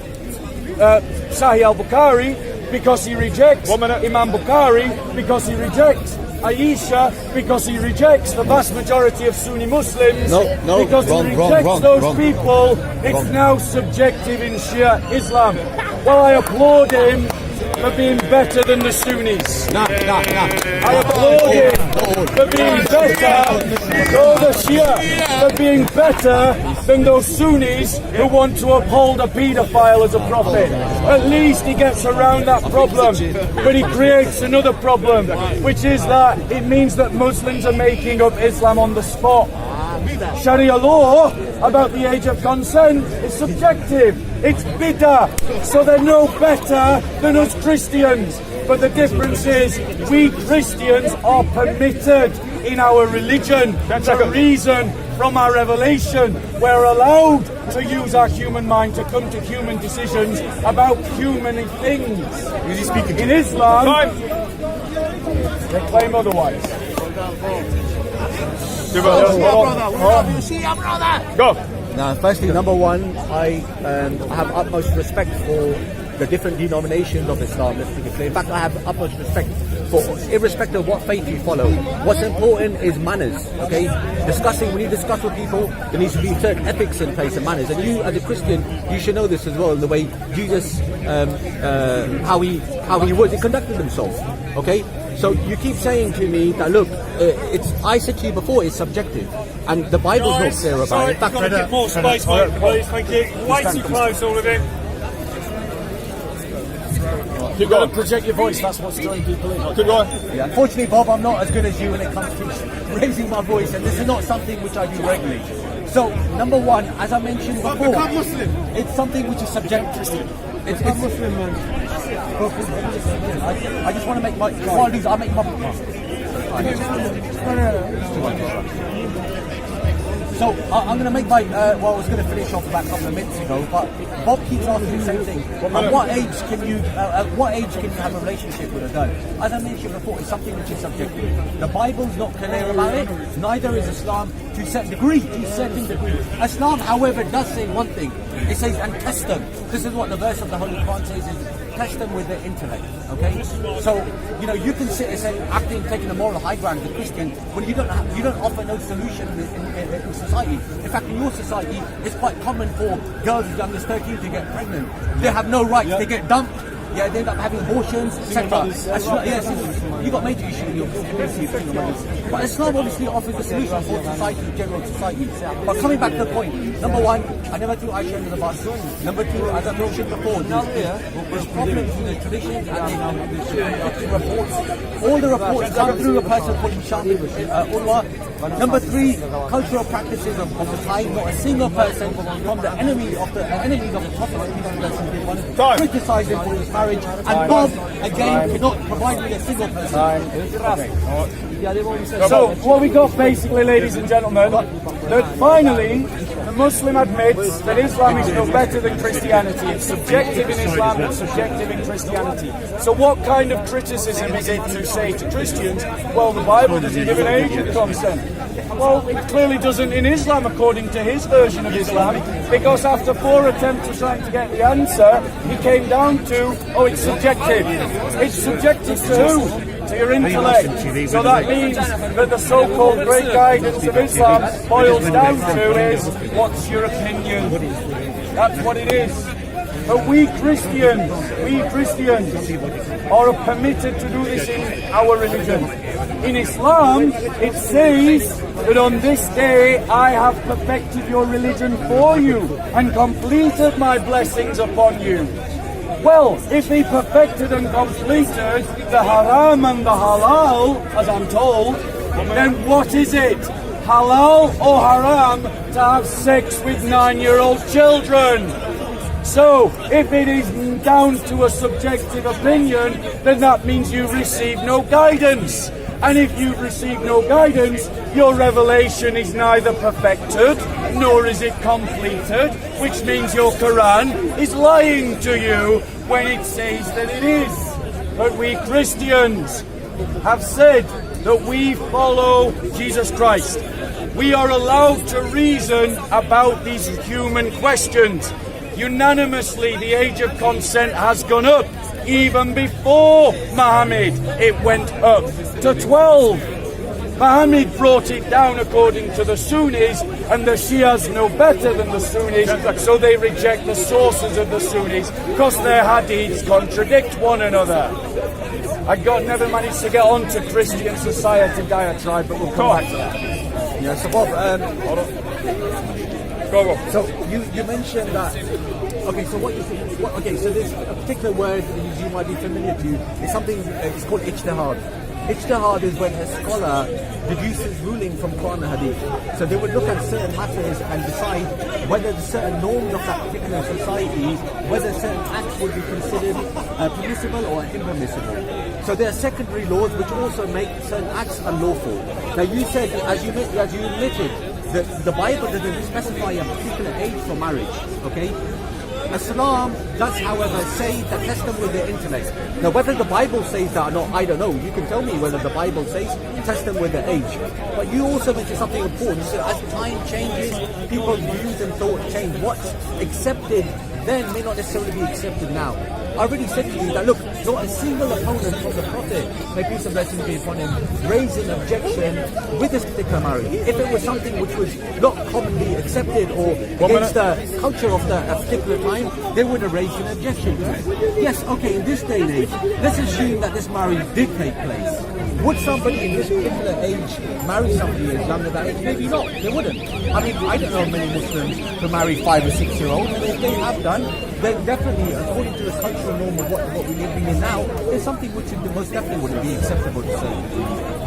Speaker 1: Sahih al-Bukhari, because he rejects Imam Bukhari, because he rejects Aisha, because he rejects the vast majority of Sunni Muslims, because he rejects those people, it's now subjective in Shia Islam. Well, I applaud him for being better than the Sunnis. I applaud him for being better, the Shia, for being better than those Sunnis who want to uphold a paedophile as a prophet. At least he gets around that problem, but he creates another problem, which is that it means that Muslims are making up Islam on the spot. Sharia law about the age of consent is subjective. It's bid'ah, so they're no better than us Christians. But the difference is, we Christians are permitted in our religion to reason from our revelation. We're allowed to use our human mind to come to human decisions about human things. In Islam, they claim otherwise.
Speaker 8: Go.
Speaker 6: Now, firstly, number one, I have utmost respect for the different denominations of Islam. Let's be clear. In fact, I have utmost respect for, irrespective of what faith you follow. What's important is manners. Okay, when you discuss with people, there needs to be certain ethics in place and manners. And you, as a Christian, you should know this as well. The way Jesus, how he conducted himself. Okay. So you keep saying to me that, look, I said to you before, it's subjective, and the Bible's not clear about it. In fact,
Speaker 8: can I get more space, mate, please? Thank you. Way too close, all of it.
Speaker 1: You've got to project your voice, that's what's drawing people in.
Speaker 8: Good guy.
Speaker 6: Yeah, unfortunately, Bob, I'm not as good as you when it comes to raising my voice, and this is not something which I do regularly. So, number one, as I mentioned before, it's something which is subjective. It's Muslim, man. I just want to make my... I'll make my... So I'm going to make my, I was going to finish off about a couple of minutes ago, but Bob keeps asking the same thing. At what age can you have a relationship with a girl? As I mentioned before, it's something which is subjective. The Bible's not clear about it, neither is Islam to a certain degree. Islam, however, does say one thing. It says, and test them. This is what the verse of the Holy Quran says, is test them with their intellect. Okay? So, you can sit and say, taking a moral high ground as a Christian, when you don't offer no solution in society. In fact, in your society, it's quite common for girls as young as 13 to get pregnant. They have no right. They get dumped. Yeah, they end up having abortions, etc. Yes, you've got major issues in your community. But Islam obviously offers a solution for society, general society. But coming back to the point, number one, I never threw Aisha under the bus. Number two, as I mentioned before, there's problems with the traditions and the reports. All the reports come through a person called Hisham Urwa. Number three, cultural practices of the time. Not a single person from the enemies of the Prophet criticized him for his marriage. And Bob, again, cannot provide me a single person.
Speaker 1: So, what we got basically, ladies and gentlemen, that finally the Muslim admits that Islam is no better than Christianity. It's subjective in Islam, it's subjective in Christianity. So what kind of criticism is it to say to Christians, well, the Bible doesn't give an age of consent? Well, it clearly doesn't in Islam, according to his version of Islam, because after 4 attempts of trying to get the answer, he came down to, it's subjective. It's subjective to who? To your intellect. So that means that the so-called great guidance of Islam boils down to is, what's your opinion? That's what it is. But we Christians are permitted to do this in our religion. In Islam, it says that on this day I have perfected your religion for you and completed my blessings upon you. Well, if he perfected and completed the haram and the halal, as I'm told, then what is it? Halal or haram to have sex with 9-year-old children? So, if it is down to a subjective opinion, then that means you receive no guidance. And if you've received no guidance, your revelation is neither perfected, nor is it completed, which means your Quran is lying to you when it says that it is. But we Christians have said that we follow Jesus Christ. We are allowed to reason about these human questions. Unanimously, the age of consent has gone up. Even before Muhammad, it went up to 12. Muhammad brought it down according to the Sunnis, and the Shias know better than the Sunnis, so they reject the sources of the Sunnis because their hadiths contradict one another. I never managed to get on to Christian society diatribe, but we'll come back to that.
Speaker 6: Yeah, so Bob,
Speaker 8: Go.
Speaker 6: so you mentioned that. Okay, so okay, so there's a particular word you might be familiar to. It's something. It's called ijtihad. Ijtihad is when a scholar deduces ruling from Quran and Hadith. So they would look at certain matters and decide whether the certain norms of that particular society, whether certain acts would be considered permissible or impermissible. So there are secondary laws which also make certain acts unlawful. Now you said, as you admitted, that the Bible doesn't specify a particular age for marriage. Okay. Islam does, however, say that test them with their intellect. Now, whether the Bible says that or not, I don't know. You can tell me whether the Bible says test them with their age. But you also mentioned something important. So as time changes, people's views and thought change. What's accepted then may not necessarily be accepted now. I already said to you that, look, not a single opponent of the Prophet, may peace and blessings be upon him, raised an objection with this particular marriage. If it was something which was not commonly accepted or against the culture of the particular time, they would have raised an objection to it. Yes, okay, in this day and age, let's assume that this marriage did take place. Would somebody in this particular age marry somebody who is younger than that age? Maybe not, they wouldn't. I mean, I don't know many Muslims who marry 5 or 6 year olds, and if they have done, then definitely, according to the cultural norm of what we're living in now, is something which most definitely wouldn't be acceptable to say.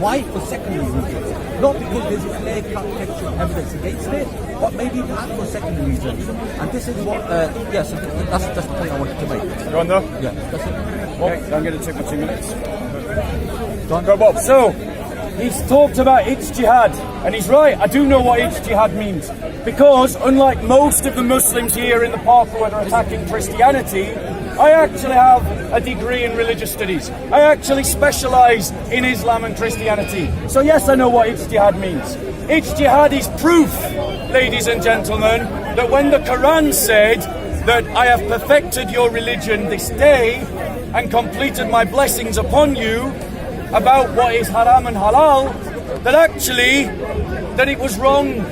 Speaker 6: Why? For secondary reasons. Not because there's clear-cut textual evidence against it, but maybe perhaps for secondary reasons. And this is what, yes, that's the point I wanted to make.
Speaker 8: Go on, though?
Speaker 6: Yeah, that's it.
Speaker 1: Okay, I'm going to take my 2 minutes.
Speaker 8: Go, Bob.
Speaker 1: So, he's talked about ijtihad, and he's right, I do know what ijtihad means. Because, unlike most of the Muslims here in the park who are attacking Christianity, I actually have a degree in religious studies. I actually specialise in Islam and Christianity. So yes, I know what ijtihad means. Ijtihad is proof, ladies and gentlemen, that when the Quran said that I have perfected your religion this day and completed my blessings upon you, about what is haram and halal, that it was wrong,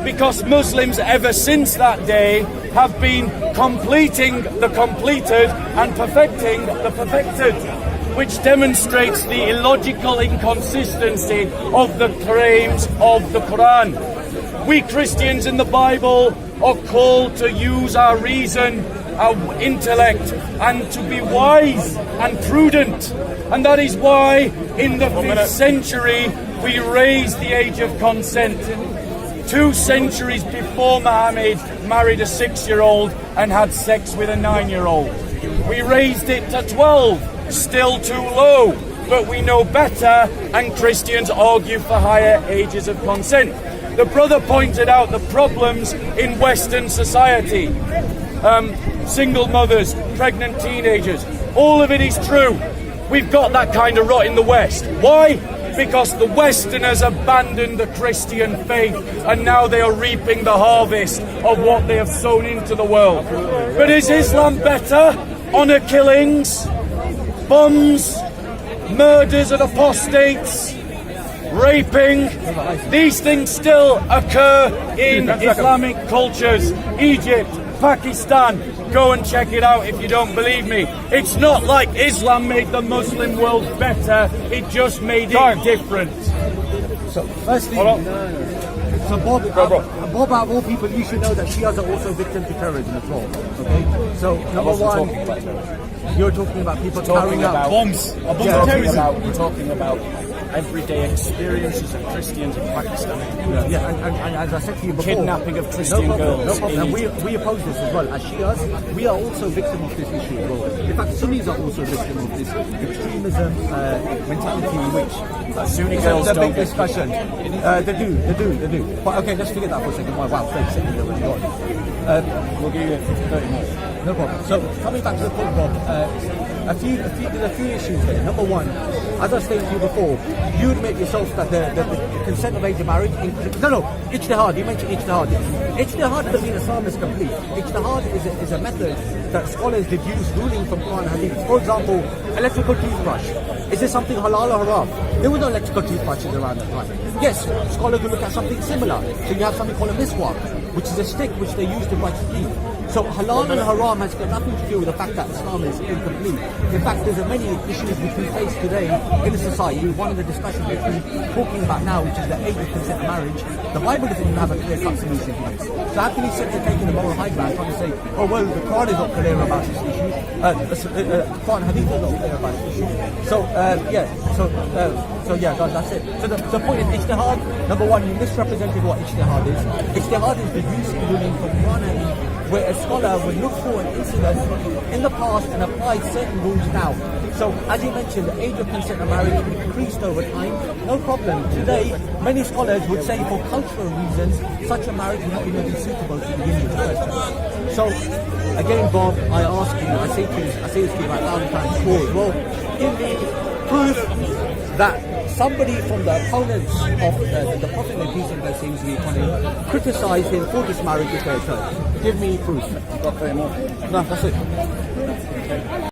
Speaker 1: because Muslims ever since that day have been completing the completed and perfecting the perfected, which demonstrates the illogical inconsistency of the claims of the Quran. We Christians in the Bible are called to use our reason, our intellect, and to be wise and prudent. And that is why in the 5th century we raised the age of consent. 2 centuries before Muhammad married a 6-year-old and had sex with a 9-year-old. We raised it to 12, still too low, but we know better, and Christians argue for higher ages of consent. The brother pointed out the problems in Western society. Single mothers, pregnant teenagers, all of it is true. We've got that kind of rot in the West. Why? Because the Westerners abandoned the Christian faith and now they are reaping the harvest of what they have sown into the world. But is Islam better? Honour killings, bombs, murders of apostates, raping, these things still occur in Islamic cultures. Egypt, Pakistan, go and check it out if you don't believe me. It's not like Islam made the Muslim world better, it just made it different.
Speaker 6: So, firstly, so Bob, out of all people, you should know that Shias are also victims to terrorism as well. Okay? So, number one, you're talking about people carrying out
Speaker 1: bombs.
Speaker 8: We're talking about everyday experiences of Christians in Pakistan.
Speaker 6: Yeah, and as I said to you before,
Speaker 1: kidnapping of Christian girls.
Speaker 6: No problem. And we oppose this as well. As Shias, we are also victim of this issue as well. In fact, Sunnis are also victim of this extremism mentality, which
Speaker 1: Sunni
Speaker 6: is
Speaker 1: girls
Speaker 6: a
Speaker 1: don't
Speaker 6: big
Speaker 1: get
Speaker 6: discussion. They do. But okay, let's forget that for a second. Wow, 30 seconds already gone.
Speaker 1: We'll give you 30 more.
Speaker 6: No problem. So coming back to the point, Bob. there's a few issues there. Number one, as I stated to you before, you admit yourself that the consent of age of marriage ijtihad, you mentioned ijtihad. Ijtihad doesn't mean Islam is complete. Ijtihad is a method that scholars deduce ruling from Quran and Hadith. For example, electrical toothbrush. Is this something halal or haram? There were no electrical toothbrushes around that time. Yes, scholars will look at something similar. So you have something called a miswak, which is a stick which they use to brush teeth. So halal and haram has got nothing to do with the fact that Islam is incomplete. In fact, there's many issues which we face today in the society. One of the discussions which we're talking about now, which is the age of consent of marriage, the Bible doesn't even have a clear-cut solution to this. So how can you sit there taking the moral high ground trying to say, oh well, the Quran is not clear about this issue, Quran and Hadith is not clear about this issue. So that's it. So the point is ijtihad. Number one, you misrepresented what ijtihad is. Ijtihad is the use of ruling from Quran and Hadith, where a scholar would look for an incident in the past and apply certain rules now. So, as you mentioned, the age of consent of marriage increased over time. No problem. Today, many scholars would say for cultural reasons, such a marriage would not even be suitable to begin with. So, again, Bob, I ask you, I say this to you about 1,000 times before, well, give me proof that somebody from the opponents of the Prophet and peace and blessings be upon him criticized him for this marriage affair. Give me proof. No, that's it.